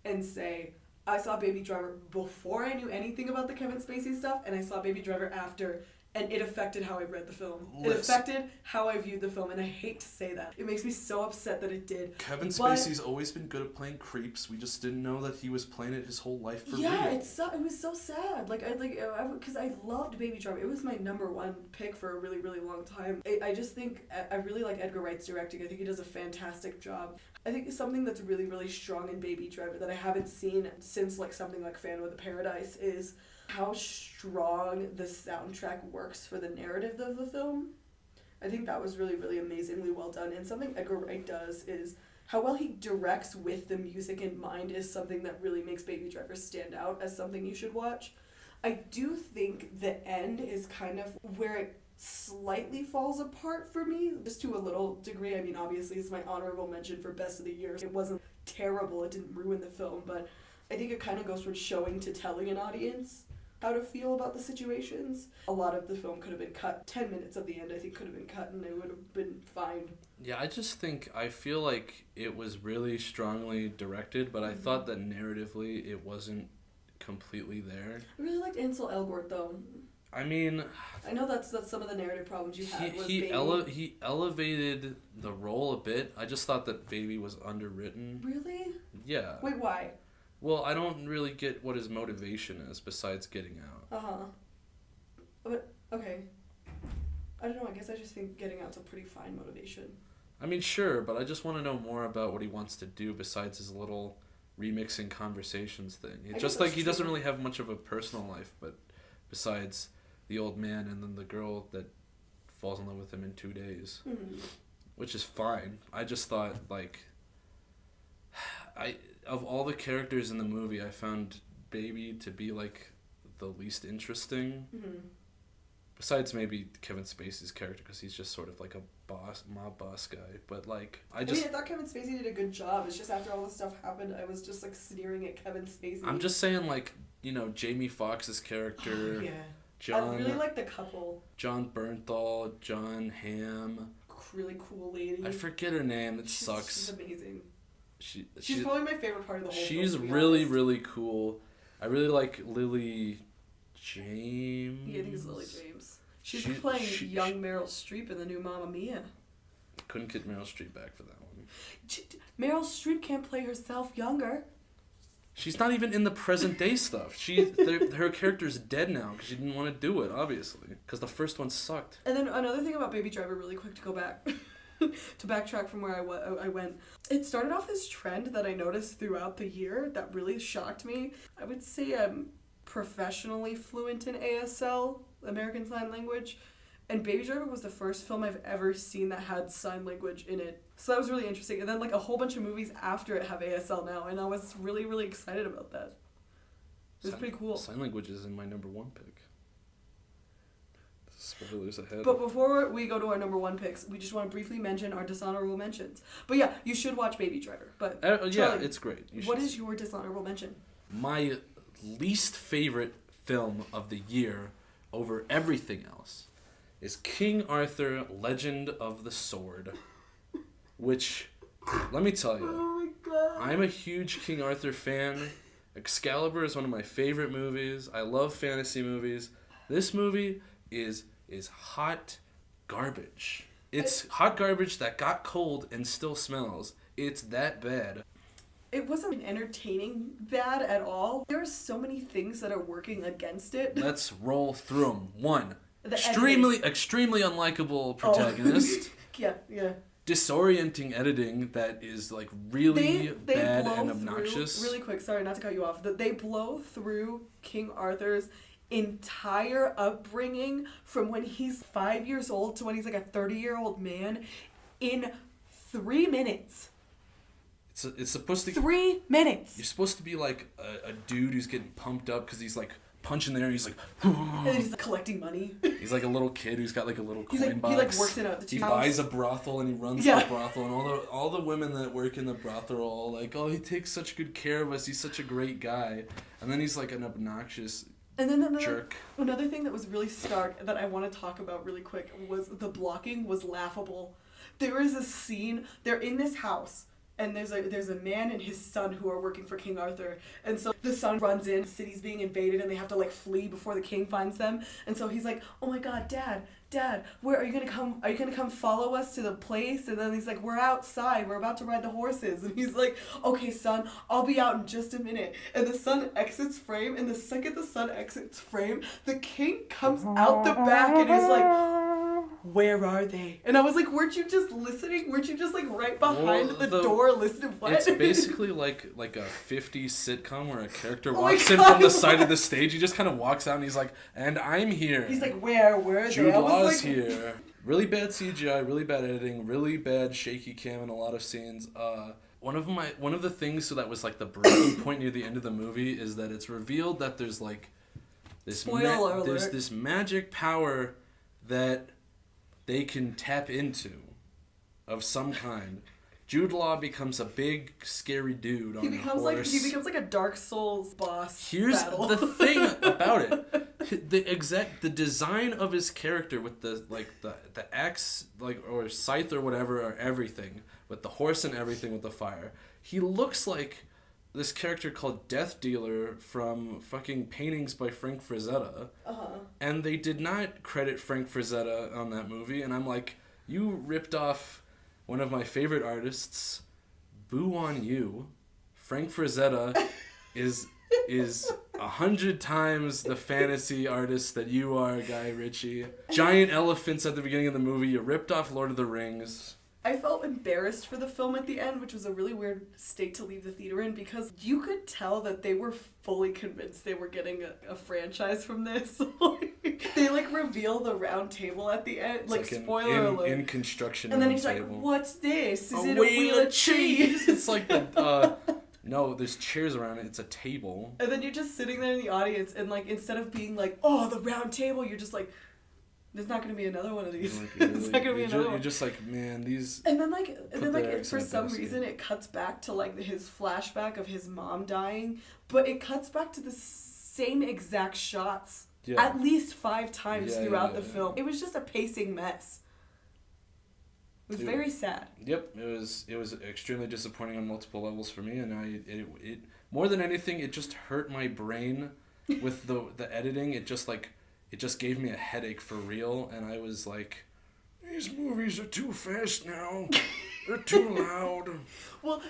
and say, I saw Baby Driver before I knew anything about the Kevin Spacey stuff, and I saw Baby Driver after, and it affected how I read the film. It Listen. affected how I viewed the film, and I hate to say that. It makes me so upset that it did. Kevin Spacey's always been good at playing creeps. We just didn't know that he was playing it his whole life for real. It was so sad. Because I loved Baby Driver. It was my number one pick for a really, really long time. I just think I really like Edgar Wright's directing. I think he does a fantastic job. I think something that's really, really strong in Baby Driver that I haven't seen since like something like Phantom of the Paradise is how strong the soundtrack works for the narrative of the film. I think that was really, really amazingly well done. And something Edgar Wright does is how well he directs with the music in mind is something that really makes Baby Driver stand out as something you should watch. I do think the end is kind of where it slightly falls apart for me, just to a little degree. I mean, obviously it's my honorable mention for best of the year. It wasn't terrible, it didn't ruin the film, but I think it kind of goes from showing to telling an audience how to feel about the situations. A lot of the film could have been cut. 10 minutes of the end I think could have been cut and it would have been fine. Yeah, I feel like it was really strongly directed, but I thought that narratively it wasn't completely there. I really liked Ansel Elgort though. I mean, I know that's some of the narrative problems you had. He elevated the role a bit. I just thought that Baby was underwritten. Really? Yeah. Wait, why? Well, I don't really get what his motivation is besides getting out. But okay. I don't know. I guess I just think getting out's a pretty fine motivation. I mean, sure, but I just want to know more about what he wants to do besides his little remixing conversations thing. It's just like he doesn't really have much of a personal life, but besides the old man and then the girl that falls in love with him in 2 days, which is fine. I just thought, like, of all the characters in the movie, I found Baby to be, like, the least interesting. Besides maybe Kevin Spacey's character, because he's just sort of like a mob boss guy. But, like, I thought Kevin Spacey did a good job. It's just after all this stuff happened, I was just, like, sneering at Kevin Spacey. I'm just saying, like, you know, Jamie Foxx's character. I really like the couple. John Bernthal, John Hamm. Really cool lady. I forget her name. It sucks. She's amazing. She's probably my favorite part of the whole film. She's really, really cool. I really like Lily James. Yeah, I think it's Lily James. She's playing young Meryl Streep in the new Mamma Mia. Couldn't get Meryl Streep back for that one. Meryl Streep can't play herself younger. She's not even in the present day stuff. Her character's dead now because she didn't want to do it, obviously. Because the first one sucked. And then another thing about Baby Driver, really quick to go back, to backtrack from where I went. It started off this trend that I noticed throughout the year that really shocked me. I would say I'm professionally fluent in ASL, American Sign Language. And Baby Driver was the first film I've ever seen that had sign language in it. So that was really interesting. And then like a whole bunch of movies after it have ASL now, and I was really, really excited about that. It was pretty cool. Sign language is in my number one pick. Spoilers ahead. But before we go to our number one picks, we just want to briefly mention our dishonorable mentions. But yeah, you should watch Baby Driver. But Charlie, it's great. What is your dishonorable mention? My least favorite film of the year over everything else is King Arthur, Legend of the Sword. Which, let me tell you, oh my God. I'm a huge King Arthur fan. Excalibur is one of my favorite movies. I love fantasy movies. This movie is hot garbage. It's hot garbage that got cold and still smells. It's that bad. It wasn't entertaining bad at all. There are so many things that are working against it. Let's roll through them. One, extremely unlikable protagonist. Yeah. Disorienting editing that is like really bad and obnoxious. Really quick, sorry not to cut you off. They blow through King Arthur's entire upbringing from when he's 5 years old to when he's like a 30-year-old man in 3 minutes. It's supposed to... 3 minutes! You're supposed to be like a dude who's getting pumped up because he's like punching the air and he's like... and then he's like, collecting money. He's like a little kid who's got like a little coin box. He like works in a He buys a brothel and he runs the brothel, and all the women that work in the brothel are all like, oh, he takes such good care of us, he's such a great guy. And then he's like an obnoxious jerk. Another thing that was really stark that I want to talk about really quick was the blocking was laughable. There is a scene, they're in this house, and there's a man and his son who are working for King Arthur, and so the son runs in, the city's being invaded, and they have to like flee before the king finds them, and so he's like, oh my god, Dad, where are you gonna come follow us to the place? And then he's like, we're outside, we're about to ride the horses, and he's like, okay son, I'll be out in just a minute, and the son exits frame, and the second the son exits frame, the king comes out the back and is like, where are they? And I was like, weren't you just listening? Weren't you just like right behind the door listening? What? It's basically like a 50s sitcom where a character walks in from the side of the stage. He just kind of walks out and he's like, and I'm here. He's like, where are they? Jude Law's here. Really bad CGI, really bad editing, really bad shaky cam in a lot of scenes. One of the things that was like the breaking point near the end of the movie is that it's revealed that there's like this there's this magic power that they can tap into of some kind. Jude Law becomes a big, scary dude on a horse. He becomes like a Dark Souls boss. Here's battle. the thing about it: the design of his character with the axe, or scythe or whatever, or everything with the horse and everything with the fire. He looks like this character called Death Dealer from fucking paintings by Frank Frazetta. And they did not credit Frank Frazetta on that movie, and I'm like, you ripped off one of my favorite artists. Boo on you. Frank Frazetta is 100 times the fantasy artist that you are, Guy Ritchie. Giant elephants at the beginning of the movie. You ripped off Lord of the Rings. I felt embarrassed for the film at the end, which was a really weird state to leave the theater in, because you could tell that they were fully convinced they were getting a franchise from this. They like reveal the round table at the end, like spoiler alert. In construction. And then he's table. like, "What's this? Is it a wheel of cheese?" It's like no, there's chairs around it. It's a table. And then you're just sitting there in the audience, and like instead of being like, "Oh, the round table," you're just like, there's not going to be another one of these. Like, It's not going to be another one. You're just like, man, these... And then for some reason it cuts back to like his flashback of his mom dying, but it cuts back to the same exact shots at least 5 times throughout the film. It was just a pacing mess. It was very sad. Yep, it was extremely disappointing on multiple levels for me, and it more than anything, it just hurt my brain with the editing. It just gave me a headache for real, and I was like, these movies are too fast now. They're too loud. Well,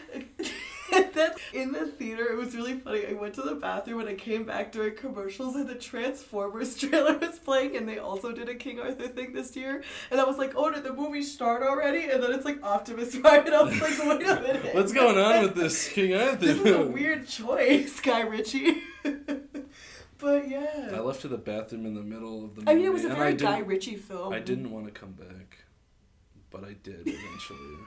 in the theater, it was really funny. I went to the bathroom and I came back during commercials, and the Transformers trailer was playing, and they also did a King Arthur thing this year. And I was like, oh, did the movie start already? And then it's like Optimus Prime, and I was like, wait a minute. What's going on with this King Arthur? This is a weird choice, Guy Ritchie. But yeah. I left to the bathroom in the middle of the movie. I mean, it was a very Guy Ritchie film. I didn't want to come back, but I did eventually.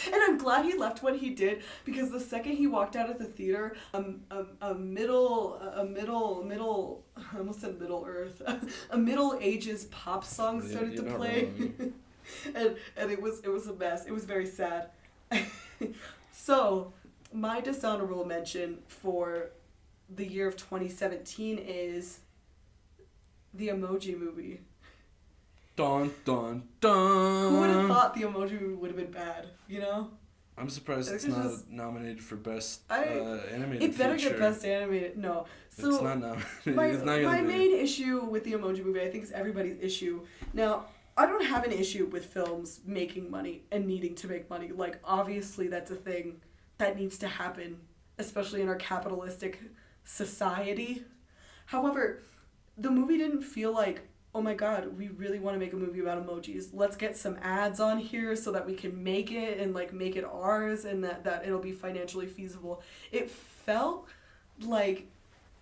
And I'm glad he left when he did, because the second he walked out of the theater, a middle I almost said Middle Earth, a Middle Ages pop song started to play, and it was a mess. It was very sad. So, my dishonorable mention for the year of 2017 is the Emoji Movie. Dun, dun, dun. Who would have thought the Emoji Movie would have been bad, you know? I'm surprised it's not nominated for Best Animated It better Feature. get Best Animated. No. So it's not nominated. My main issue with the Emoji Movie, I think, is everybody's issue. Now, I don't have an issue with films making money and needing to make money. Like, obviously, that's a thing that needs to happen, especially in our capitalistic society. However, the movie didn't feel like, oh my god, we really want to make a movie about emojis. Let's get some ads on here so that we can make it and like make it ours, and that it'll be financially feasible. It felt like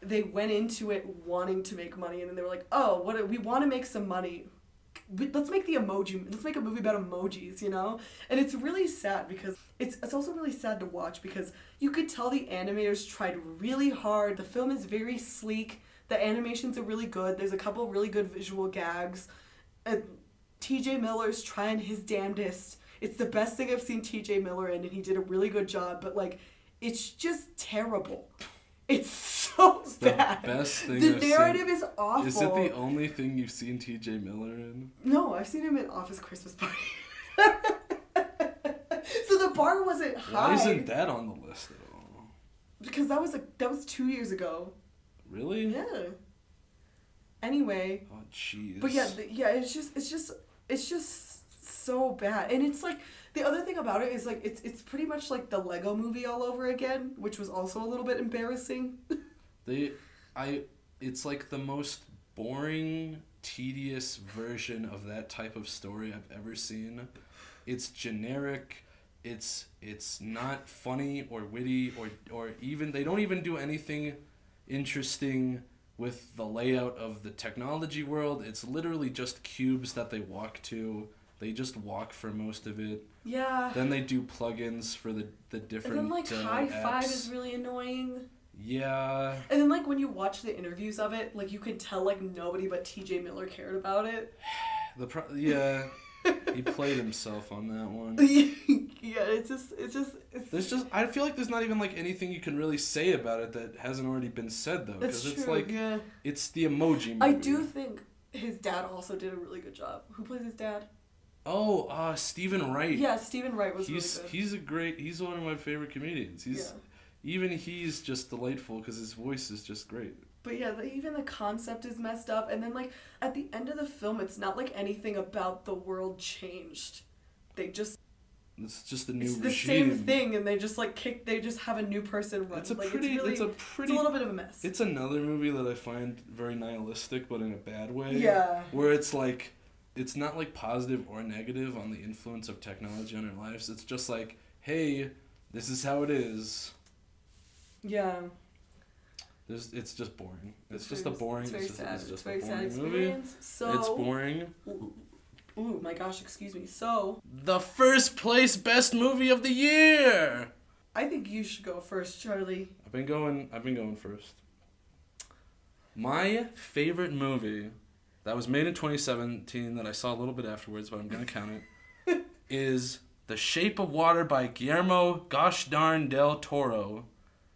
they went into it wanting to make money, and then they were like, oh, we want to make some money. Let's make a movie about emojis, you know? And it's really sad because it's also really sad to watch, because you could tell the animators tried really hard. The film is very sleek. The animations are really good. There's a couple of really good visual gags. TJ Miller's trying his damnedest. It's the best thing I've seen TJ Miller in, and he did a really good job, but like, it's just terrible. It's so bad. The best thing The narrative is awful. Is it the only thing you've seen TJ Miller in? No, I've seen him in Office Christmas Party. So the bar wasn't high. Why isn't that on the list at all? Because that was 2 years ago. Really? Yeah. Anyway. Oh jeez. But yeah, it's just so bad. And it's like the other thing about it is like it's pretty much like the Lego Movie all over again, which was also a little bit embarrassing. It's like the most boring, tedious version of that type of story I've ever seen. It's generic. It's not funny or witty or even they don't even do anything interesting with the layout of the technology world. It's literally just cubes that they walk to. They just walk for most of it. Yeah. Then they do plugins for the different And then like High Five apps. is really annoying. Yeah. And then like when you watch the interviews of it, like you can tell like nobody but TJ Miller cared about it. He played himself on that one. Yeah, it's just I feel like there's not even like anything you can really say about it that hasn't already been said though, because it's true, like yeah. it's the Emoji Movie. I do think his dad also did a really good job. Who plays his dad? Oh, Stephen Wright. Yeah, Stephen Wright was really good. He's one of my favorite comedians. Even he's just delightful because his voice is just great. But yeah, even the concept is messed up, and then like at the end of the film, it's not like anything about the world changed. It's just a new regime. It's the same thing, and they just have a new person run. It's a little bit of a mess. It's another movie that I find very nihilistic, but in a bad way. Yeah. Where it's like, it's not like positive or negative on the influence of technology on our lives. It's just like, hey, this is how it is. Yeah. It's just boring. It's very sad. It's very sad experience. So it's boring. Ooh, my gosh, excuse me. So the first place best movie of the year. I think you should go first, Charlie. I've been going first. My favorite movie that was made in 2017 that I saw a little bit afterwards, but I'm gonna count it, is The Shape of Water by Guillermo Gosh Darn del Toro,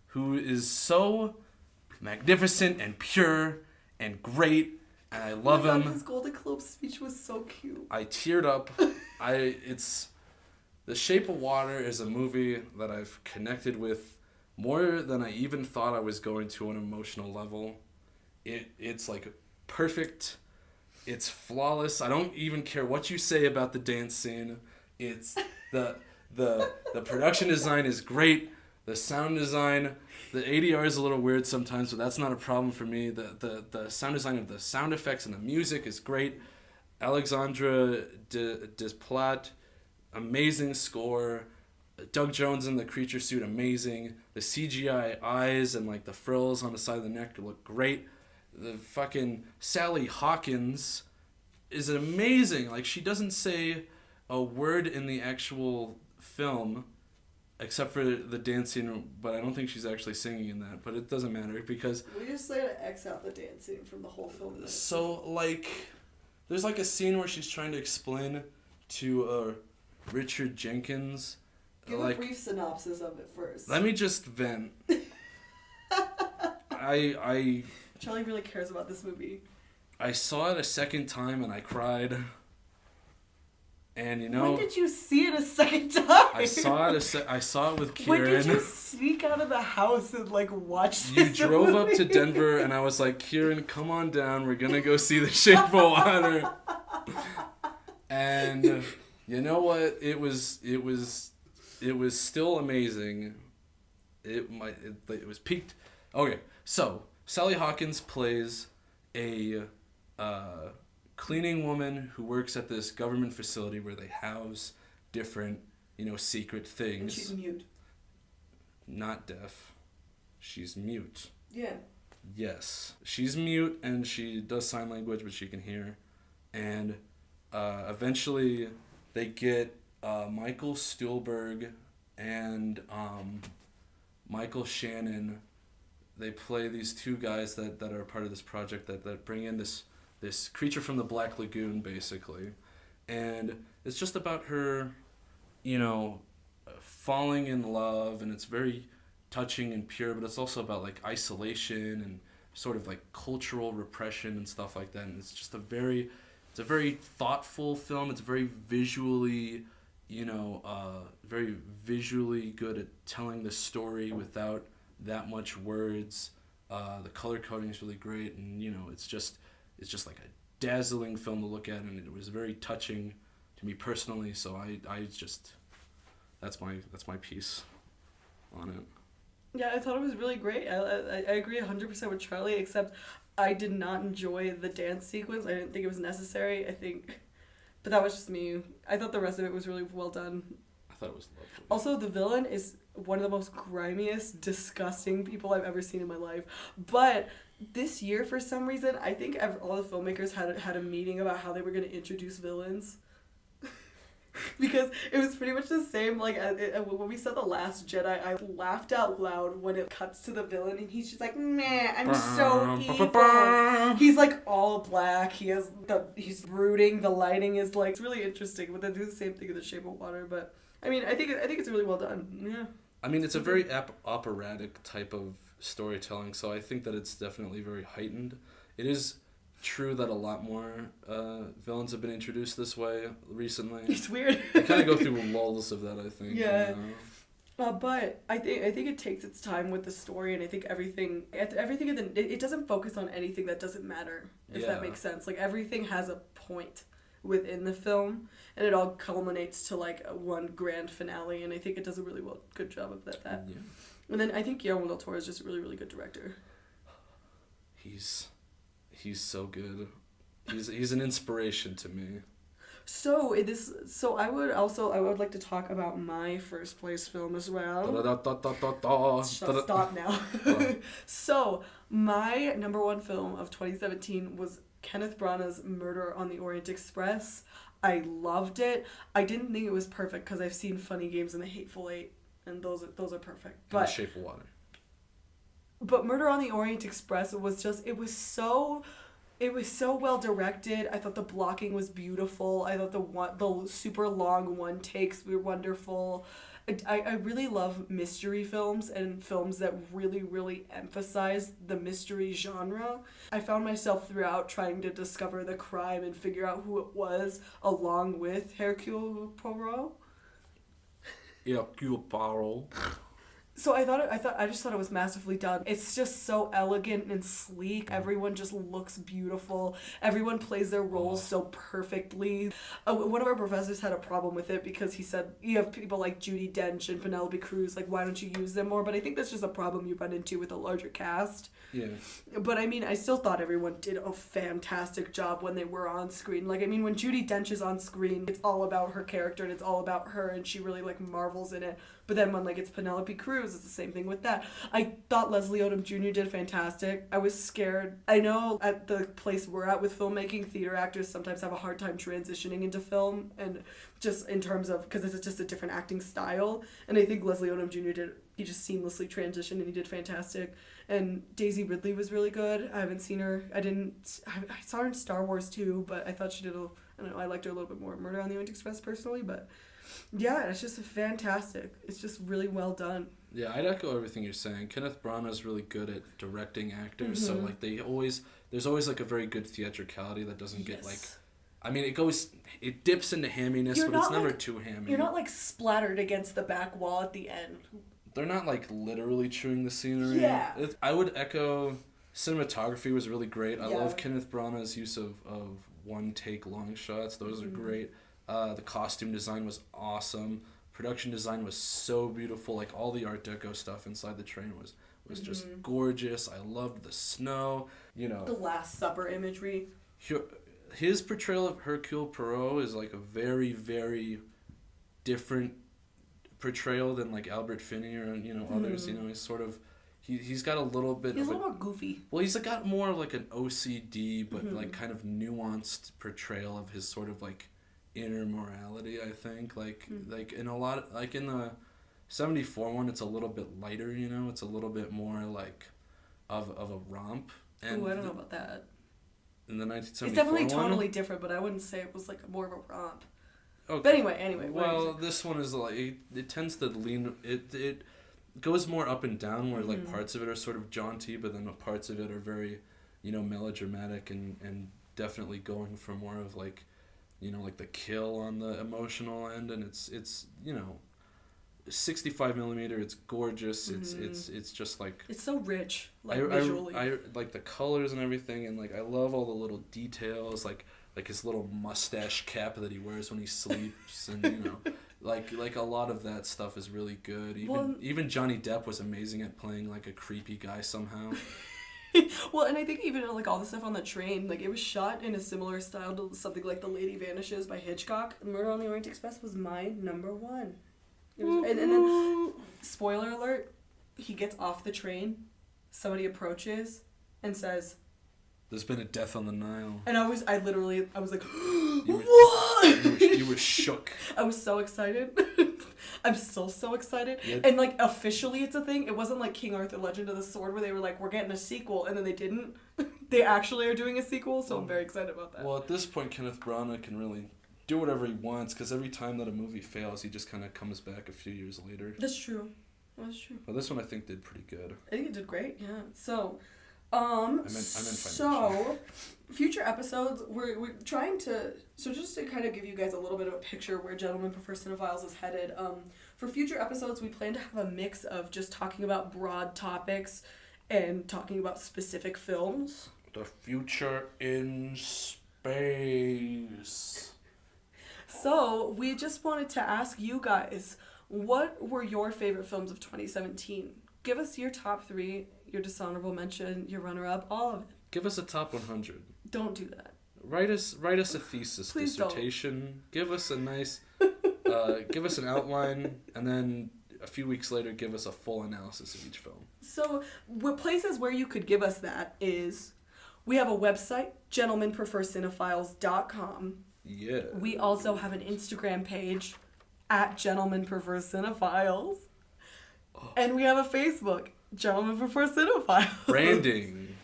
who is so magnificent and pure and great, and I love him. His Golden Globe speech was so cute. I teared up. The Shape of Water is a movie that I've connected with more than I even thought I was going to on an emotional level. It's like perfect. It's flawless. I don't even care what you say about the dance scene. It's the production design is great. The sound design, the ADR is a little weird sometimes, but that's not a problem for me. The sound design of the sound effects and the music is great. Alexandre Desplat, amazing score. Doug Jones in the creature suit, amazing. The CGI eyes and like the frills on the side of the neck look great. The fucking Sally Hawkins is amazing. Like, she doesn't say a word in the actual film except for the dancing, but I don't think she's actually singing in that. But it doesn't matter because we just like to X out the dancing from the whole film. So like, there's like a scene where she's trying to explain to Richard Jenkins. Give a brief synopsis of it first. Let me just vent. I Charlie really cares about this movie. I saw it a second time and I cried. And you know, when did you see it a second time? I saw it with Kieran. When did you sneak out of the house and like watch this You drove movie? up to Denver and I was like, Kieran, come on down. We're gonna go see The Shape of Water. And you know what? It was still amazing. It was peaked. Okay, so Sally Hawkins plays a cleaning woman who works at this government facility where they house different, secret things. And she's mute. Not deaf. She's mute. Yeah. Yes. She's mute and she does sign language, but she can hear. And eventually they get Michael Stuhlbarg and Michael Shannon. They play these two guys that are part of this project that bring in this creature from the Black Lagoon, basically. And it's just about her, falling in love, and it's very touching and pure, but it's also about like isolation and sort of like cultural repression and stuff like that. And it's just it's a very thoughtful film. It's very visually, very visually good at telling the story without that much words. The color coding is really great, and it's just like a dazzling film to look at, and it was very touching to me personally. So I just that's my piece on it. Yeah, I thought it was really great. I agree 100% with Charlie, except I did not enjoy the dance sequence. I didn't think it was necessary. But that was just me. I thought the rest of it was really well done. I thought it was lovely. Also, the villain is one of the most grimiest, disgusting people I've ever seen in my life. But this year, for some reason, I think all the filmmakers had a meeting about how they were going to introduce villains. Because it was pretty much the same, like, when we saw The Last Jedi, I laughed out loud when it cuts to the villain, and he's just like, man, I'm so evil. He's, like, all black, he's brooding, the lighting is, like, it's really interesting, but they do the same thing in The Shape of Water, but, I mean, I think it's really well done, yeah. I mean, it's a very operatic type of storytelling, so I think that it's definitely very heightened. It is true that a lot more villains have been introduced this way recently. It's weird. They kind of go through lulls of that, I think. Yeah. But I think it takes its time with the story, and I think everything it doesn't focus on anything that doesn't matter, if that makes sense. Like, everything has a point within the film, and it all culminates to, like, one grand finale, and I think it does a really good job of that. Yeah. And then I think Guillermo del Toro is just a really, really good director. He's so good. He's an inspiration to me. So I would like to talk about my first place film as well. Stop now. So my number one film of 2017 was Kenneth Branagh's Murder on the Orient Express. I loved it. I didn't think it was perfect because I've seen Funny Games and The Hateful Eight, and those are perfect. But The Shape of Water. But Murder on the Orient Express it was so well directed. I thought the blocking was beautiful. I thought the super long one takes were wonderful. I really love mystery films and films that really, really emphasize the mystery genre. I found myself throughout trying to discover the crime and figure out who it was, along with Hercule Poirot. Hercule Poirot. So I just thought it was masterfully done. It's just so elegant and sleek. Everyone just looks beautiful. Everyone plays their roles so perfectly. One of our professors had a problem with it because he said, you have people like Judi Dench and Penelope Cruz, like, why don't you use them more? But I think that's just a problem you run into with a larger cast. Yeah. But I mean, I still thought everyone did a fantastic job when they were on screen. Like, I mean, when Judi Dench is on screen, it's all about her character and it's all about her, and she really, like, marvels in it. But then when, like, it's Penelope Cruz, it's the same thing with that. I thought Leslie Odom Jr. did fantastic. I was scared. I know at the place we're at with filmmaking, theater actors sometimes have a hard time transitioning into film, and just in terms of, because it's just a different acting style. And I think Leslie Odom Jr. he just seamlessly transitioned, and he did fantastic. And Daisy Ridley was really good. I haven't seen her. I saw her in Star Wars too, but I thought she did I don't know, I liked her a little bit more in Murder on the Orient Express personally, but yeah, it's just fantastic. It's just really well done. Yeah, I'd echo everything you're saying. Kenneth Branagh's really good at directing actors, so, like, there's always, like, a very good theatricality that doesn't get, like, I mean, it dips into hamminess, but it's never, like, too hammy. You're not, like, splattered against the back wall at the end. They're not, like, literally chewing the scenery. Yeah. I would echo, cinematography was really great. I love Kenneth Branagh's use of one-take long shots. Those are great. The costume design was awesome. Production design was so beautiful. Like, all the Art Deco stuff inside the train was just gorgeous. I loved the snow. The Last Supper imagery. His portrayal of Hercule Poirot is, like, a very, very different portrayal than, like, Albert Finney or others. He's sort of he's got a little bit. He's a little more goofy. Well, he's got more of, like, an OCD but like kind of nuanced portrayal of his sort of, like, inner morality, I think. Like in a lot, like in the 74 one, it's a little bit lighter, it's a little bit more like of a romp. And I don't know about that. In the 1974 it's definitely one, tonally different, but I wouldn't say it was like more of a romp. Okay. But anyway. Well, this one is like it tends to lean it goes more up and down, where like parts of it are sort of jaunty, but then parts of it are very, melodramatic and definitely going for more of like you know, like the kill on the emotional end, and it's 65 millimeter. It's gorgeous. It's just like it's so rich, like visually. I like the colors and everything, and like I love all the little details, like his little mustache cap that he wears when he sleeps, and you know, like a lot of that stuff is really good. Even Johnny Depp was amazing at playing like a creepy guy somehow. Well, and I think even like all the stuff on the train, like it was shot in a similar style to something like The Lady Vanishes by Hitchcock. Murder on the Orient Express was my number one. It was, and then, spoiler alert, he gets off the train, somebody approaches and says, "There's been a death on the Nile." And I was like, what? You were shook. I was so excited. I'm still so excited. Yeah. And like officially it's a thing. It wasn't like King Arthur Legend of the Sword where they were like, we're getting a sequel, and then they didn't. They actually are doing a sequel, so I'm very excited about that. Well, at this point, Kenneth Branagh can really do whatever he wants, because every time that a movie fails, he just kind of comes back a few years later. That's true. But this one I think did pretty good. I think it did great, yeah. So, I meant financial. future episodes, we're trying to, so just to kind of give you guys a little bit of a picture where Gentlemen Prefer Cinephiles is headed, for future episodes, we plan to have a mix of just talking about broad topics and talking about specific films. The future in space. So, we just wanted to ask you guys, what were your favorite films of 2017? Give us your top 3, your dishonorable mention, your runner-up, all of it. Give us a top 100. Don't do that. Write us a thesis, Please dissertation. Don't. Give us a nice, give us an outline, and then a few weeks later, give us a full analysis of each film. So, places where you could give us that is, we have a website, gentlemenprefercinephiles.com. Yeah. We also have an Instagram page, @gentlemenprefercinephiles. Oh. And we have a Facebook, Gentlemen Prefer Cinephiles. Branding.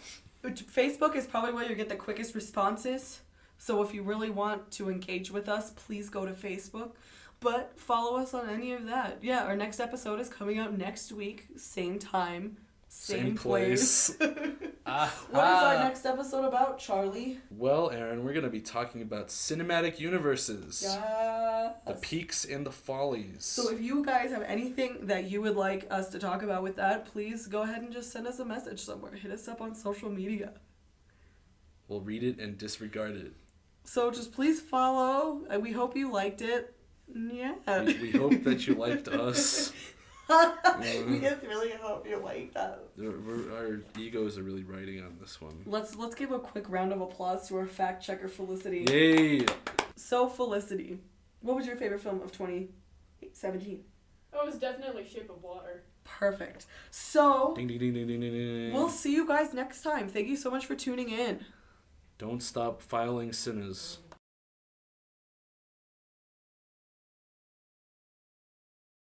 Facebook is probably where you get the quickest responses. So if you really want to engage with us, please go to Facebook. But follow us on any of that. Yeah, our next episode is coming out next week. Same time, same place. What is our next episode about, Charlie? Well, Erynn, we're going to be talking about cinematic universes. Yes. The peaks and the follies. So if you guys have anything that you would like us to talk about with that, please go ahead and just send us a message somewhere. Hit us up on social media. We'll read it and disregard it. So just please follow. We hope you liked it. Yeah. We hope that you liked us. We just really hope you like that. Our egos are really riding on this one. Let's give a quick round of applause to our fact checker Felicity. Yay! So Felicity, what was your favorite film of 2017? Oh, it was definitely Shape of Water. Perfect. So Ding ding ding ding ding ding ding. We'll see you guys next time. Thank you so much for tuning in. Don't stop filing sinners.